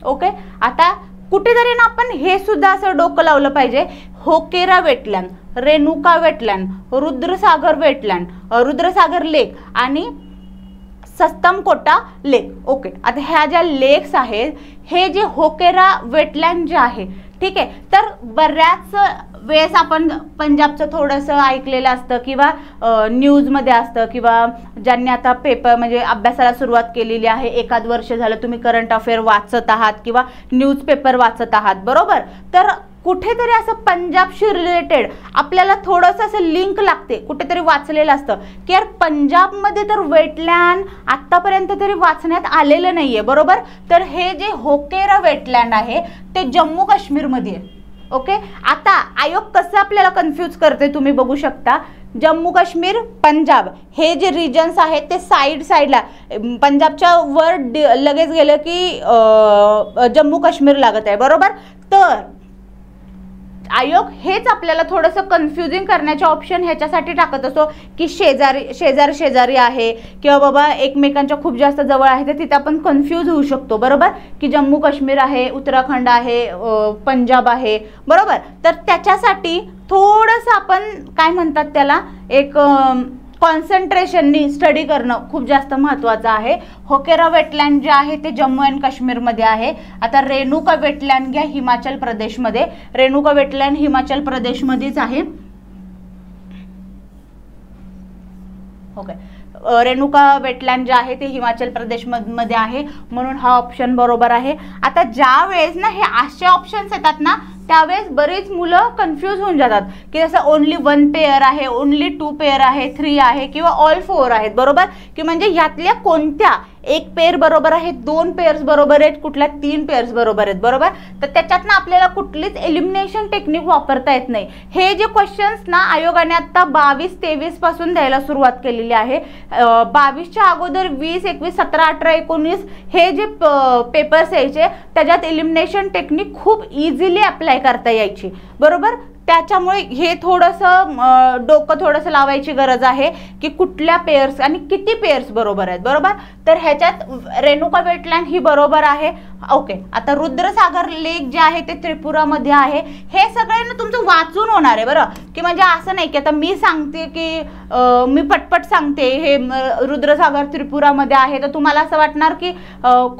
ओके, आता कुठेतरी ना आपण हे सुद्धा असं डोकं लावलं पाहिजे. Hokera wetland, Renuka wetland, Rudrasagar wetland, Rudrasagar lake आणि सस्तमकोटा लेक. ओके, आता ह्या ज्या लेक्स आहेत हे जे होकेरा वेटलँड जे आहे, ठीक आहे, तर बऱ्याच वेळेस आपण पंजाबचं थोडंसं ऐकलेलं असतं किंवा न्यूजमध्ये असतं किंवा ज्यांनी आता पेपर म्हणजे अभ्यासाला सुरुवात केलेली आहे, एखाद वर्ष झालं तुम्ही करंट अफेअर वाचत आहात किंवा न्यूजपेपर वाचत आहात. बरोबर, तर कुठेतरी असं पंजाबशी रिलेटेड आपल्याला थोडंसं असं लिंक लागते, कुठेतरी वाचलेलं असतं की यार पंजाबमध्ये तर वेटलँड आत्तापर्यंत तरी वाचण्यात आलेलं नाही आहे. बरोबर, तर हे जे होकेरा वेटलँड आहे ते जम्मू काश्मीरमध्ये आहे. ओके, आता आयोग कसं आपल्याला कन्फ्यूज करते तुम्ही बघू शकता. जम्मू काश्मीर, पंजाब हे जे रिजन्स आहेत ते साईडला, पंजाबच्या वर लगेच गेलं की जम्मू काश्मीर लागत आहे. बरोबर, तर आयोग हेच आपल्याला थोडंसं कन्फ्युजिंग करण्याचे ऑप्शन ह्याच्यासाठी टाकत असतो की शेजारी आहे किंवा बाबा एकमेकांच्या खूप जास्त जवळ आहे, तर तिथे आपण कन्फ्यूज होऊ शकतो. बरोबर, की जम्मू काश्मीर आहे, उत्तराखंड आहे, पंजाब आहे. बरोबर, तर त्याच्यासाठी थोडंसं आपण काय म्हणतात त्याला एक कॉन्सन्ट्रेशननी स्टडी करणं खूप जास्त महत्त्वाचं आहे. होकेरा वेटलँड जे आहे ते जम्मू अँड काश्मीरमध्ये आहे. आता रेणुका वेटलँड घ्या हिमाचल प्रदेशमध्ये, रेणुका वेटलँड हिमाचल प्रदेशमध्येच आहे. ओके, रेणुका वेटलँड जे आहे ते हिमाचल प्रदेशमध्ये आहे, म्हणून हा ऑप्शन बरोबर आहे. आता ज्या वेळेस ना हे असे ऑप्शन्स येतात ना त्यावेळेस बरेच मुलं कन्फ्यूज होऊन जातात की जसं ओनली 1 पेअर आहे, ओनली 2 पेअर आहे, 3 आहे किंवा ऑल 4 आहेत. बरोबर, की म्हणजे यातल्या कोणत्या एक पेअर बरोबर आहे, 2 पेअर्स बरोबर आहेत, कुठल्या 3 पेअर्स बरोबर आहेत. बरोबर, तर त्याच्यातनं आपल्याला कुठलीच एलिमिनेशन टेक्निक वापरता येत नाही. हे जे क्वेश्चन्स ना आयोगाने आता 22-23 पासून द्यायला सुरुवात केलेली आहे. 22च्या अगोदर 20, 21, 17, 18, 19 हे जे पेपर्स यायचे त्याच्यात एलिमिनेशन टेक्निक खूप इझिली अप्लाय करता यायची. बरोबर, त्याच्यामुळे हे थोडंसं डोकं थोडंसं लावायची गरज आहे की कुठल्या पेअर्स आणि किती पेअर्स बरोबर आहेत. बरोबर, तर ह्याच्यात रेणुका वेटलँड ही बरोबर आहे. ओके, आता रुद्रसागर लेक जे आहे ते त्रिपुरामध्ये आहे. हे सगळे ना तुमचं वाचून होणार आहे. बरं, की म्हणजे असं नाही की आता मी सांगते की मी पटपट सांगते हे रुद्रसागर त्रिपुरामध्ये आहे तर तुम्हाला असं वाटणार की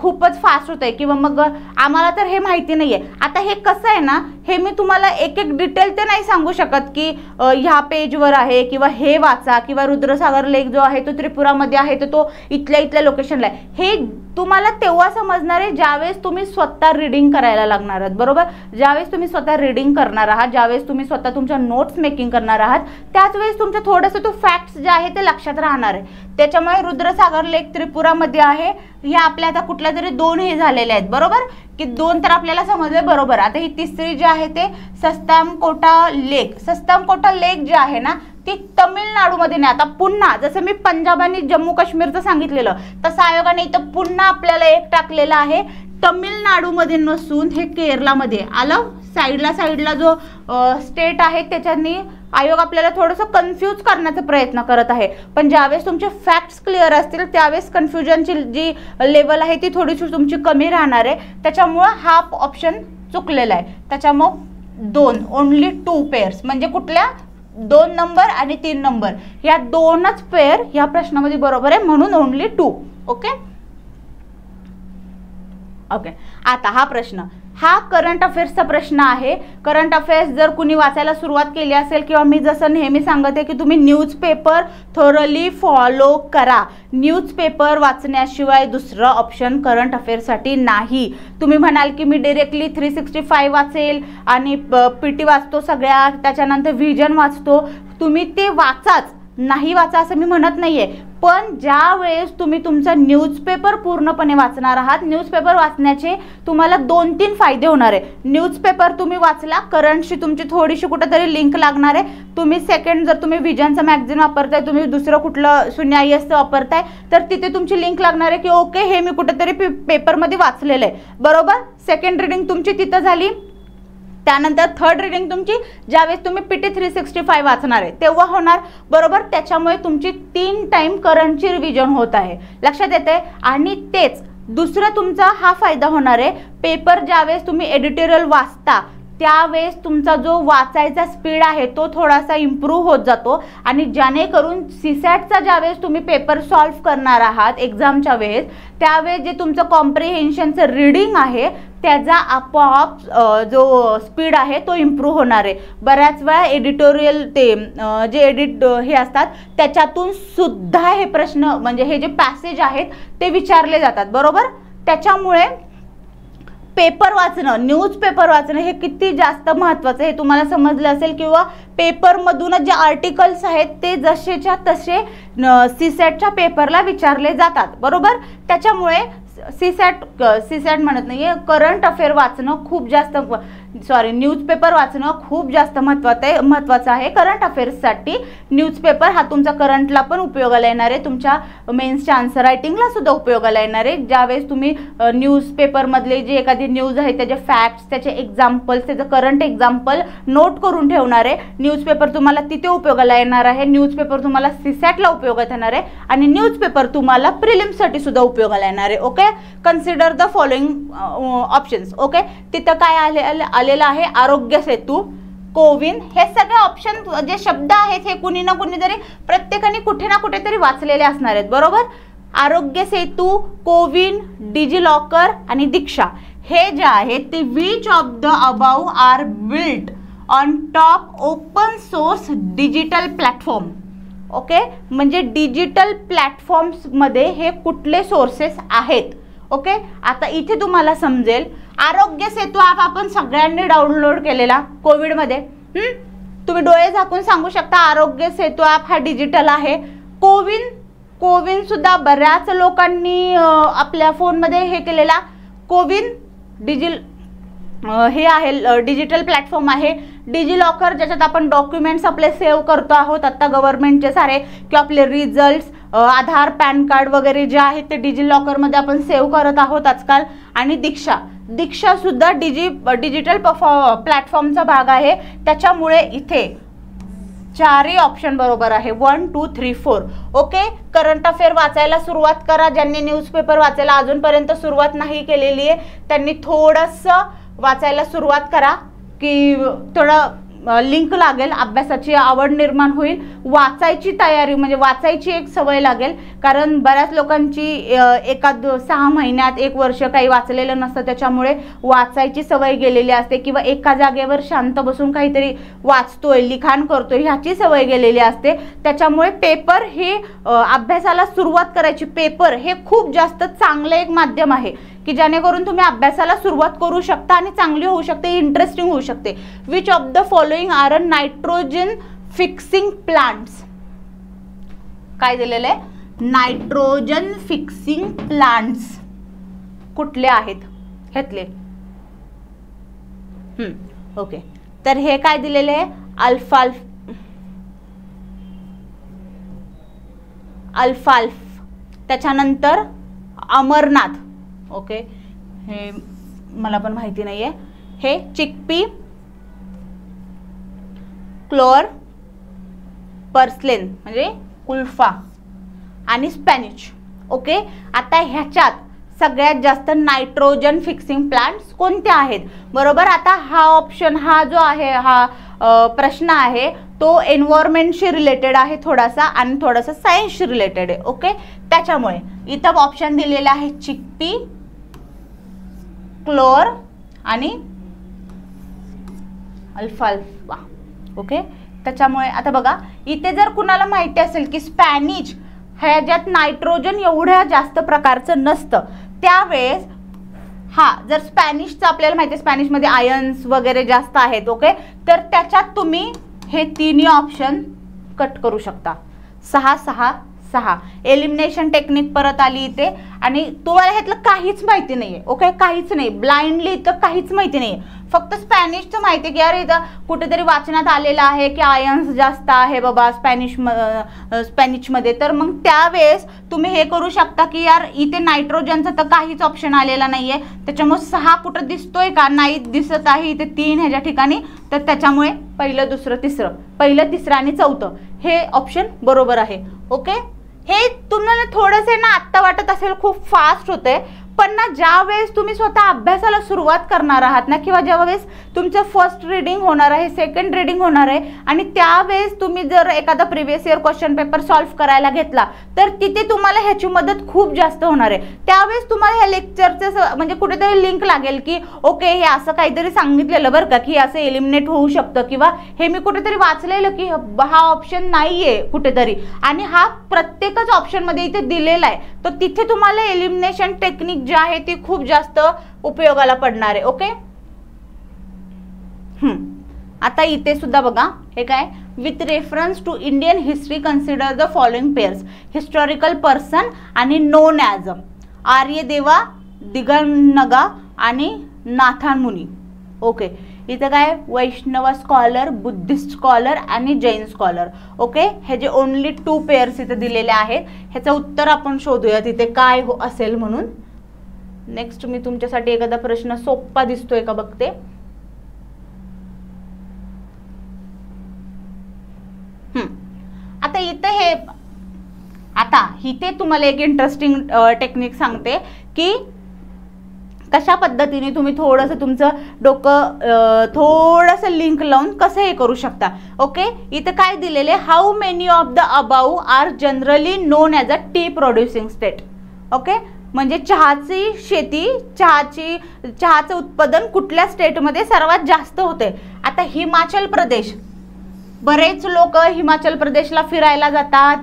खूपच फास्ट होत आहे किंवा मग आम्हाला तर हे माहिती नाही आहे. आता हे कसं आहे ना, हे मी तुम्हाला एक एक डिटेल ते नाही सांगू शकत की ह्या पेजवर आहे किंवा हे वाचा किंवा रुद्रसागर लेक जो आहे तो त्रिपुरामध्ये आहे तर तो इथल्या लोकेशनला आहे. हे तुम्हाला तेव्हा समजणार आहे ज्यावेळेस तुम्ही स्वतः रीडिंग करायला लागणार आहात. बरोबर, ज्यावेळेस तुम्ही स्वतः रीडिंग करणार आहात, ज्यावेळेस तुम्ही स्वतः तुमच्या नोट्स मेकिंग करणार आहात, त्याच वेळेस तुमचं थोडंसं तो फॅक्ट्स जे आहे ते लक्षात राहणार आहे. त्याच्यामुळे रुद्रसागर लेक त्रिपुरामध्ये आहे. हे आपल्या आता कुठल्या तरी 2 हे झालेले आहेत. बरोबर, की 2 तर आपल्याला समजले. बरोबर, आता ही तिसरी जी आहे ते सस्तमकोटा लेक. सस्तमकोटा लेक जे आहे ना ती तमिळनाडूमध्ये नाही. आता पुन्हा जसं मी पंजाब आणि जम्मू काश्मीरचं सांगितलेलं तसं आयोगाने इथं पुन्हा आपल्याला एक टाकलेलं आहे तमिळनाडूमध्ये नसून हे केरलामध्ये आलं. साईडला जो स्टेट आहे त्याच्यानी आयोग आपल्याला थोडंसं कन्फ्यूज करण्याचा प्रयत्न करत आहे. पण ज्यावेळेस तुमचे फॅक्ट्स क्लिअर असतील त्यावेळेस कन्फ्युजनची जी लेवल आहे ती थोडीशी तुमची कमी राहणार आहे. त्याच्यामुळं हा ऑप्शन चुकलेला आहे. त्याच्यामुळं 2 ओनली 2 पेअर्स म्हणजे कुठल्या 2 नंबर आणि 3 नंबर या 2च पेअर या प्रश्नामध्ये बरोबर आहे, म्हणून ओनली 2. Okay okay. आता हा प्रश्न हा करंट अफेअर्सचा प्रश्न आहे. करंट अफेअर्स जर कुणी वाचायला सुरुवात केली असेल किंवा मी जसं नेहमी सांगते की तुम्ही न्यूजपेपर थोरली फॉलो करा. न्यूजपेपर वाचण्याशिवाय दुसरं ऑप्शन करंट अफेअर्ससाठी नाही. तुम्ही म्हणाल की मी डायरेक्टली 365 वाचेल आणि पीटी वाचतो सगळ्या, त्याच्यानंतर व्हिजन वाचतो. तुम्ही ते वाचाच, नाही वाचा असं मी म्हणत नाहीये, पण ज्या वेळेस तुम्ही तुमचा न्यूजपेपर पूर्णपणे वाचणार आहात, न्यूजपेपर वाचण्याचे तुम्हाला 2-3 फायदे होणार आहे. न्यूजपेपर तुम्ही वाचला, करंटशी तुमची थोडीशी कुठेतरी लिंक लागणार आहे. तुम्ही सेकंड जर तुम्ही विजनचं मॅगझिन वापरताय, तुम्ही दुसरं कुठलं शून्य IS वापरताय, तर तिथे तुमची लिंक लागणार आहे की ओके हे मी कुठेतरी पेपरमध्ये वाचलेलं आहे, बरोबर. सेकंड रिडिंग तुमची तिथं झाली. त्यानंतर थर्ड रिडिंग तुमची ज्यावेळेस तुम्ही PT 365 वाचणार आहे तेव्हा होणार, बरोबर. त्याच्यामुळे तुमची 3 टाइम करंटची रिव्हिजन होत आहे, लक्षात येते. आणि तेच दुसरा तुमचा हा फायदा होणार आहे, पेपर ज्यावेळेस तुम्ही एडिटोरियल वाचता त्यावेळेस तुमचा जो वाचायचा स्पीड आहे तो थोडासा इम्प्रूव्ह होत जातो. आणि जेणेकरून CSATचा ज्यावेळेस तुम्ही पेपर सॉल्व्ह करणार आहात एक्झामच्या वेळेस, त्यावेळेस जे तुमचं कॉम्प्रिहेन्शनचं रीडिंग आहे त्याचा आपोआप जो स्पीड आहे तो इम्प्रूव्ह होणार आहे. बऱ्याच वेळा एडिटोरियल ते जे एडिट हे असतात त्याच्यातून सुद्धा हे प्रश्न म्हणजे हे जे पॅसेज आहेत ते विचारले जातात, बरोबर. त्याच्यामुळे पेपर वाचणं, न्यूजपेपर वाचणं हे किती जास्त महत्त्वाचं हे तुम्हाला समजलं असेल. किंवा पेपरमधूनच जे आर्टिकल्स आहेत ते जसेच्या तसे CSATच्या पेपरला विचारले जातात, बरोबर. त्याच्यामुळे CSAT म्हणत नाहीये, करंट अफेअर वाचणं खूप जास्त न्यूजपेपर वाचणं खूप जास्त महत्त्वाचं आहे करंट अफेअर्ससाठी. न्यूजपेपर हा तुमचा करंटला पण उपयोगाला येणार आहे, तुमच्या मेन्सच्या आन्सर रायटिंगला सुद्धा उपयोगाला येणार आहे. ज्यावेळेस तुम्ही न्यूजपेपरमधले जे एखादी न्यूज आहे त्याचे फॅक्ट्स, त्याचे एक्झाम्पल्स, त्याचं करंट एक्झाम्पल नोट करून ठेवणार आहे. न्यूजपेपर तुम्हाला तिथे उपयोगाला येणार आहे, न्यूजपेपर तुम्हाला CSATला उपयोगात येणार आहे आणि न्यूजपेपर तुम्हाला प्रिलिम्ससाठी सुद्धा उपयोगाला येणार आहे. Okay, consider the following options. Okay, तिथं काय आलेलं आहे, आरोग्य सेतू, कोविन, हे सगळे ऑप्शन जे शब्द आहेत हे कुणी ना कुणीतरी प्रत्येकाने कुठे ना कुठेतरी वाचलेले असणार आहेत, बरोबर. आरोग्य सेतू, कोविन, डिजिलॉकर आणि दीक्षा हे जे आहेत ते which of the above are built on top open source digital platform. Okay, म्हणजे डिजिटल प्लॅटफॉर्म्समध्ये हे कुठले सोर्सेस आहेत. ओके, आता इथे तुम्हाला समजेल, आरोग्य सेतू ॲप आपण सगळ्यांनी डाउनलोड केलेला कोविडमध्ये. तुम्ही डोळे झाकून सांगू शकता आरोग्य सेतू ॲप हा डिजिटल आहे. कोविन सुद्धा बऱ्याच लोकांनी आपल्या फोनमध्ये हे केलेला. कोविन हे आहे डिजिटल प्लॅटफॉर्म आहे. डिजिलॉकर ज्याच्यात आपण डॉक्युमेंट्स आपले सेव्ह करतो आहोत आता गव्हर्नमेंटचे सारे, किंवा आपले रिझल्ट्स, आधार, पॅन कार्ड वगैरे जे आहेत ते डिजिलॉकरमध्ये आपण सेव्ह करत आहोत आजकाल. आणि दीक्षा सुद्धा डिजिटल प्लॅटफॉर्मचा भाग आहे. त्याच्यामुळे इथे 4 ऑप्शन बरोबर आहे, 1, 2, 3, 4. ओके, करंट अफेअर वाचायला सुरुवात करा. ज्यांनी न्यूजपेपर वाचायला अजूनपर्यंत सुरुवात नाही केलेली आहे त्यांनी थोडंसं वाचायला सुरुवात करा की थोडं लिंक लागेल, अभ्यासाची आवड निर्माण होईल, वाचायची तयारी म्हणजे वाचायची एक सवय लागेल. कारण बऱ्याच लोकांची एखाद 6 महिन्यात 1 वर्ष काही वाचलेलं नसतं, त्याच्यामुळे वाचायची सवय गेलेली असते किंवा एका जागेवर शांत बसून काहीतरी वाचतोय, लिखाण करतोय ह्याची सवय गेलेली असते. त्याच्यामुळे पेपर हे अभ्यासाला सुरुवात करायची, पेपर हे खूप जास्त चांगलं एक माध्यम आहे की जेणेकरून तुम्ही अभ्यासाला सुरुवात करू शकता आणि चांगली होऊ शकते, इंटरेस्टिंग होऊ शकते. Which of the following are a nitrogen fixing plants. काय दिलेलं आहे, नायट्रोजन फिक्सिंग प्लांट्स कुठले आहेत ह्यातले. ओके, तर हे काय दिलेले आहे, अल्फाल्फ, त्याच्यानंतर अमरनाथ. ओके, हे मला पण माहिती नाही आहे. हे चिकपी, क्लोअर, पर्सलेन म्हणजे कुल्फा आणि स्पॅनिश. ओके, आता ह्याच्यात सगळ्यात जास्त नायट्रोजन फिक्सिंग प्लांट्स कोणते आहेत? बरोबर. आता हा ऑप्शन, हा जो आहे, हा प्रश्न आहे तो एन्व्हायरमेंटशी रिलेटेड आहे थोडासा आणि थोडासा सायन्सशी रिलेटेड आहे. ओके, त्याच्यामुळे इथं ऑप्शन दिलेले आहे चिकपी, क्लोअर आणि अल्फाल्फा. ओके, त्याच्यामुळे आता बघा इथे जर कुणाला माहिती असेल की स्पॅनिश ह्याच्यात नायट्रोजन एवढ्या जास्त प्रकारचं नसतं, त्यावेळेस हा जर स्पॅनिशचं आपल्याला माहिती आहे स्पॅनिशमध्ये आयन्स वगैरे जास्त आहेत. ओके, तर त्याच्यात तुम्ही हे तिन्ही ऑप्शन कट करू शकता. 6 6 6 एलिमिनेशन टेक्निक परत आली इथे. आणि तुम्हाला ह्यातलं काहीच माहिती नाही आहे. ओके, काहीच नाही, ब्लाइंडली इथं काहीच माहिती नाही आहे. फक्त स्पॅनिशचं माहिती आहे की यार इथं कुठेतरी वाचनात आलेलं आहे की आयन्स जास्त आहे बाबा स्पॅनिशमध्ये. तर मग त्यावेळेस तुम्ही हे करू शकता की यार इथे नायट्रोजनचं तर काहीच ऑप्शन आलेला नाही आहे, त्याच्यामुळे 6 कुठं दिसतोय का? नाही दिसत आहे. इथे 3 ह्याच्या ठिकाणी, तर त्याच्यामुळे पहिलं, दुसरं, तिसरं, पहिलं, तिसरं आणि चौथं हे ऑप्शन बरोबर आहे. ओके, हे तुम्हाला थोडंसं ना आत्ता वाटत असेल खूप फास्ट होतंय, पण ना ज्या वेळेस तुम्ही स्वतः अभ्यासाला सुरुवात करणार आहात ना, किंवा ज्या वेळेस तुमचं फर्स्ट रीडिंग होणार आहे, सेकंड रीडिंग होणार आहे, आणि त्यावेळेस तुम्ही जर एखादा previous year question paper solve करायला घेतला तर तिथे तुम्हाला ह्याची मदत खूप जास्त होणार आहे. त्यावेळेस तुम्हाला ह्या लेक्चरचं म्हणजे कुठेतरी लिंक लागेल की ओके हे असं काहीतरी सांगितलेलं बरं का, की असं एलिमिनेट होऊ शकतं, किंवा हे मी कुठेतरी वाचलेलं की हा ऑप्शन नाही आहे कुठेतरी, आणि हा प्रत्येकच ऑप्शनमध्ये इथे दिलेला आहे. तर तिथे तुम्हाला एलिमिनेशन टेक्निक जी आहे ती खूप जास्त उपयोगाला पडणार आहे. ओके, आता इथे सुद्धा बघा हे काय, with reference to Indian history consider the following pairs, historical person आणि नोन ॲज आर्यदेवा, दिगंनगा आणि नाथान मुनी. ओके, इथं काय वैष्णव स्कॉलर, बुद्धिस्ट स्कॉलर आणि जैन स्कॉलर. ओके, हे जे ओनली 2 पेअर्स इथे दिलेले आहेत, ह्याचं उत्तर आपण शोधूया तिथे काय असेल म्हणून. नेक्स्ट मी तुमच्यासाठी एखादा प्रश्न सोपा दिसतोय का बघते. आता इथे तुम्हाला एक इंटरेस्टिंग टेक्निक सांगते की कशा पद्धतीने तुम्ही थोडंसं तुमचं डोकं थोडंसं लिंक लावून कसं हे करू शकता. ओके, इथं काय दिलेले, how many of the above are generally known as a tea producing state. Okay, म्हणजे चहाची शेती, चहाचं उत्पादन कुठल्या स्टेटमध्ये सर्वात जास्त होते. आता हिमाचल प्रदेश, बरेच लोक हिमाचल प्रदेशला फिरायला जातात,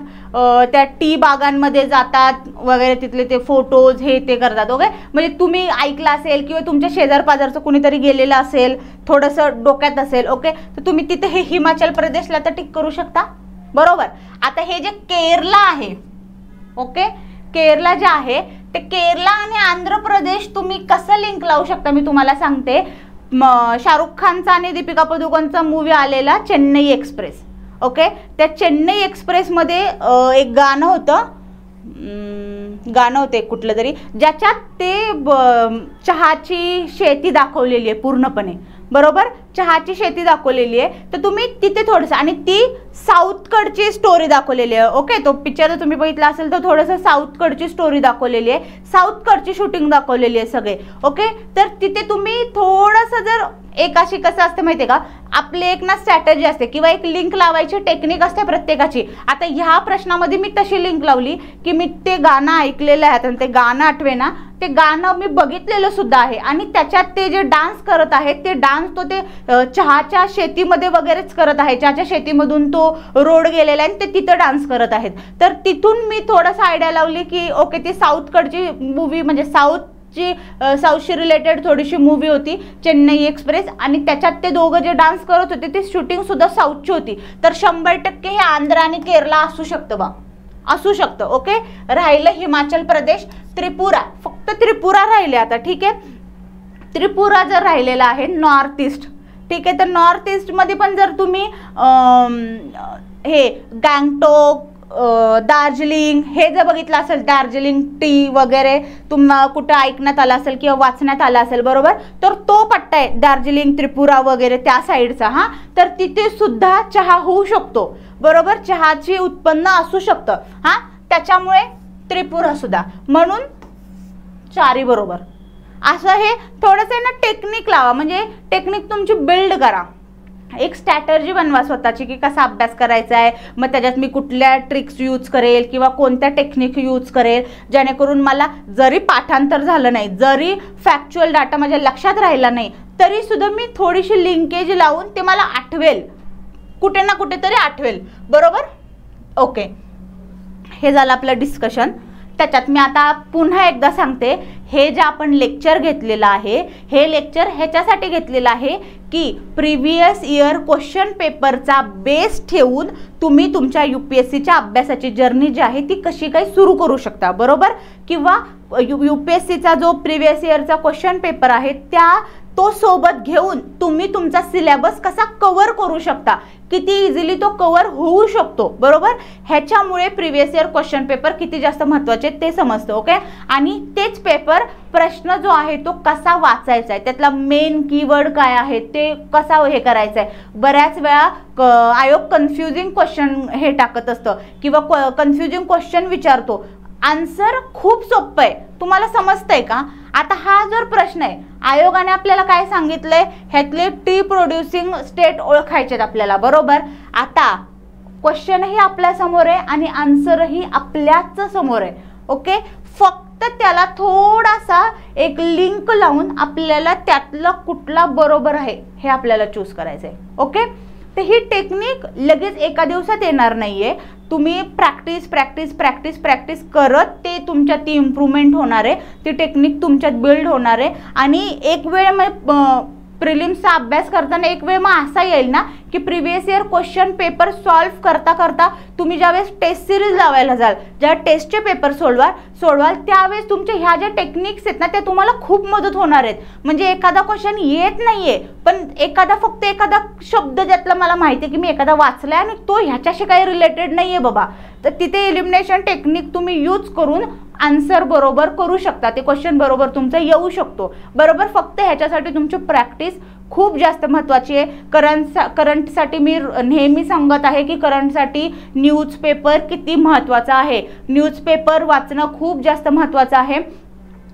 त्या टी बागांमध्ये जातात वगैरे, तिथले ते फोटोज हे ते करतात. ओके, म्हणजे तुम्ही ऐकलं असेल किंवा तुमच्या शेजार पाजारचं कुणीतरी गेलेलं असेल, थोडंसं डोक्यात असेल. ओके, तर तुम्ही तिथे हे हिमाचल प्रदेशला तर टिक करू शकता. बरोबर. आता हे जे केरला आहे, ओके, केरला जे आहे ते केरला आणि आंध्र प्रदेश तुम्ही कसं लिंक लावू शकता मी तुम्हाला सांगते. शाहरुख खानचा आणि दीपिका पदुकोणचा मूवी आलेला चेन्नई एक्सप्रेस. ओके, त्या चेन्नई एक्सप्रेसमध्ये एक गाणं होतं कुठलं तरी, ज्याच्यात ते चहाची शेती दाखवलेली आहे पूर्णपणे. बरोबर, चहाची शेती दाखवलेली आहे. तर तुम्ही तिथे थोडंसं, आणि ती साऊथकडची स्टोरी दाखवलेली आहे. ओके, तो पिक्चर जर तुम्ही बघितला असेल तर थोडंसं साऊथकडची स्टोरी दाखवलेली आहे, साऊथकडची शूटिंग दाखवलेली आहे सगळे. ओके, तर तिथे तुम्ही थोडंसं जर एक अशी कसं असते माहिती आहे का, आपली एक ना स्ट्रॅटेजी असते किंवा एक लिंक लावायची टेक्निक असते प्रत्येकाची. आता ह्या प्रश्नामध्ये मी तशी लिंक लावली की मी ते गाणं ऐकलेलं आहे आणि ते गाणं आठवे ना, ते गाणं मी बघितलेलं सुद्धा आहे, आणि त्याच्यात ते जे डान्स करत आहेत ते डान्स तो ते चहाच्या शेतीमध्ये वगैरेच करत आहे. चहाच्या शेतीमधून तो रोड गेलेला आहे आणि ते तिथं डान्स करत आहेत. तर तिथून मी थोडंसं आयडिया लावली की ओके, ती साऊथकडची मूवी म्हणजे साऊथशी रिलेटेड थोडीशी मूवी होती चेन्नई एक्सप्रेस, आणि त्याच्यात ते दोघं जे डान्स करत होते ते शूटिंग सुद्धा साऊथची होती. तर 100% हे आंध्र आणि केरला असू शकतं बा, असू शकतं. ओके, राहिलं हिमाचल प्रदेश, त्रिपुरा, फक्त त्रिपुरा राहिले आता. ठीक आहे, त्रिपुरा जर राहिलेला आहे नॉर्थ ईस्ट. ठीक आहे, तर नॉर्थ ईस्टमध्ये पण जर तुम्ही हे गँगटोक, दार्जिलिंग हे जर बघितलं असेल, दार्जिलिंग टी वगैरे तुम्हाला कुठं ऐकण्यात आलं असेल किंवा वाचण्यात आलं असेल, बरोबर, तर तो पट्टा आहे दार्जिलिंग, त्रिपुरा वगैरे त्या साईडचा. हा, तर तिथे सुद्धा चहा होऊ शकतो, बरोबर, चहाची उत्पन्न असू शकतं. हा, त्याच्यामुळे त्रिपुरा सुद्धा, म्हणून 4 बरोबर. असं हे थोडंसं ना टेक्निक लावा, म्हणजे टेक्निक तुमची बिल्ड करा, एक स्ट्रॅटर्जी बनवा स्वतःची की कसा अभ्यास करायचा आहे, मग त्याच्यात मी कुठल्या ट्रिक्स यूज करेल किंवा कोणत्या टेक्निक यूज करेल जेणेकरून मला जरी पाठांतर झालं नाही, जरी फॅक्च्युअल डाटा माझ्या लक्षात राहिला नाही, तरी सुद्धा मी थोडीशी लिंकेज लावून ते मला आठवेल, कुठे ना कुठेतरी आठवेल, बरोबर. ओके, हे झालं आपलं डिस्कशन. त्याच्यात मी आता पुन्हा एकदा सांगते, हे जे आपण लेक्चर घेतलेलं आहे, हे लेक्चर ह्याच्यासाठी घेतलेलं आहे की प्रिव्हियस इयर क्वेश्चन पेपरचा बेस ठेवून तुम्ही तुमच्या UPSCच्या अभ्यासाची जर्नी जी आहे ती कशी काय सुरू करू शकता, बरोबर. किंवा UPSCचा जो प्रिव्हियस इयरचा क्वेश्चन पेपर आहे तो सोबत घेऊन तुम्ही तुमचा सिलेबस कसा कव्हर करू शकता, किती इझिली तो कव्हर होऊ शकतो, बरोबर. ह्याच्यामुळे प्रिव्हियस इयर क्वेश्चन पेपर किती जास्त महत्त्वाचे ते समजतं. ओके, आणि तेच पेपर प्रश्न जो आहे तो कसा वाचायचा आहे, त्यातला मेन कीवर्ड काय आहे, ते कसा हे करायचं आहे. बऱ्याच वेळा आयोग कन्फ्युजिंग क्वेश्चन हे टाकत असतं किंवा कन्फ्युजिंग क्वेश्चन विचारतो. आन्सर खूप सोपं आहे, तुम्हाला समजतंय का. आता हा जर प्रश्न आहे, आयोगाने आपल्याला काय सांगितलंय, ह्यातले टी प्रोड्युसिंग स्टेट ओळखायचे आपल्याला, बरोबर. आता क्वेश्चनही आपल्या समोर आहे आणि आन्सरही आपल्याच समोर आहे. ओके, फक्त त्याला थोडासा एक लिंक लावून आपल्याला त्यातला कुठला बरोबर आहे हे आपल्याला चूज करायचं आहे. ओके, तर ही टेक्निक लगेच एका दिवसात येणार नाहीये, तुम्ही प्रॅक्टिस प्रॅक्टिस प्रॅक्टिस प्रॅक्टिस करत ते तुमच्यात ती इम्प्रूव्हमेंट होणार आहे, ती टेक्निक तुमच्यात बिल्ड होणार आहे. आणि एक वेळ मग प्रिलिम्सचा अभ्यास करताना एक वेळ मग असा येईल ना की previous year question paper solve करता करता तुम्ही ज्यावेळेस टेस्ट सिरीज लावायला जाल, ज्या टेस्टचे पेपर सोडवाल त्यावेळेस तुमच्या ह्या ज्या टेक्निक्स आहेत ना त्या तुम्हाला खूप मदत होणार आहेत. म्हणजे एखादा क्वेश्चन येत नाहीये पण फक्त एखादा शब्द ज्यातला मला माहिती आहे की मी एखादा वाचलाय आणि तो ह्याच्याशी काही रिलेटेड नाहीये बाबा, तर तिथे एलिमिनेशन टेक्निक तुम्ही यूज करून आन्सर बरोबर करू शकता, ते क्वेश्चन बरोबर तुमचं येऊ शकतो, बरोबर. फक्त ह्याच्यासाठी तुमची प्रॅक्टिस खूप जास्त महत्त्वाची आहे. करंटसाठी मी नेहमी सांगत आहे की करंटसाठी न्यूजपेपर किती महत्त्वाचा आहे, न्यूजपेपर वाचणं खूप जास्त महत्त्वाचं आहे.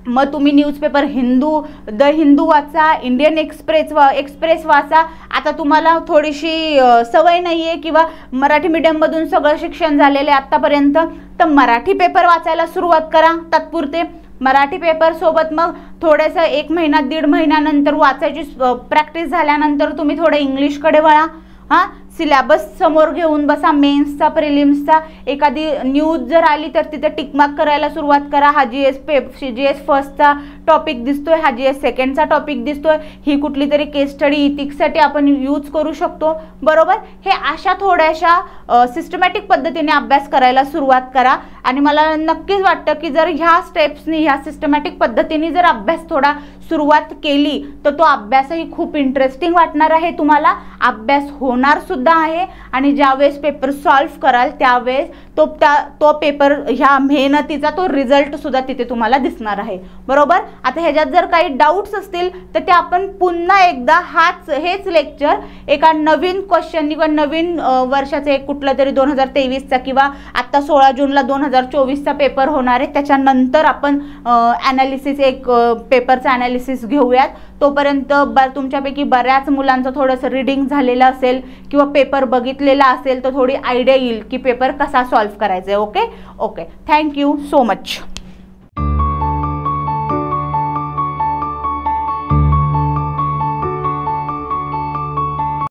मग तुम्ही न्यूजपेपर द हिंदू वाचा, इंडियन एक्सप्रेस वाचा. आता तुम्हाला थोडीशी सवय नाही आहे किंवा मराठी मीडियममधून सगळं शिक्षण झालेलं आहे आत्तापर्यंत, तर मराठी पेपर वाचायला सुरुवात करा तात्पुरते. मराठी पेपर सोबत मग थोडंसं 1 महिना 1.5 महिन्यानंतर वाचायची प्रॅक्टिस झाल्यानंतर तुम्ही थोडं इंग्लिशकडे वळा. हां, सिलेबस समोर घेऊन बसा, मेन्सचा प्रिलिम्सचा. एखादी न्यूज जर आली तर तिथे टिकमार्क करायला सुरुवात करा. हा GS फर्स्टचा टॉपिक दिसतोय, हा GS सेकंडचा टॉपिक दिसतोय, ही कुठली तरी केस स्टडी इथिक्ससाठी आपण यूज करू शकतो, बरोबर. हे अशा थोड्याशा सिस्टमॅटिक पद्धतीने अभ्यास करायला सुरुवात करा. आणि मला नक्कीच वाटतं की जर ह्या स्टेप्सनी, ह्या सिस्टमॅटिक पद्धतीने जर अभ्यास थोडा सुरुवात केली तर तो अभ्यासही खूप इंटरेस्टिंग वाटणार आहे तुम्हाला, अभ्यास होणार सुद्धा आहे. आणि ज्यावेळेस पेपर सॉल्व्ह कराल त्यावेळेस तो पेपर ह्या मेहनतीचा तो रिझल्ट सुद्धा तिथे तुम्हाला दिसणार आहे, बरोबर. आता ह्याच्यात जर काही डाऊट्स असतील तर ते आपण पुन्हा एकदा हेच लेक्चर एका नवीन क्वेश्चन किंवा नवीन वर्षाचे कुठलं तरी 2023चा किंवा आत्ता 16 जूनला 2024चा पेपर होणार आहे, त्याच्यानंतर आपण ॲनालिसिस पेपरचं ॲनालिसिस घेऊयात. तोपर्यंत तुमच्यापैकी बऱ्याच मुलांचं थोडंसं रीडिंग झालेलं असेल किंवा पेपर बघितलेला असेल तर थोडी आयडिया येईल की पेपर कसा सॉल्व्ह करायचा आहे. Okay, thank you so much.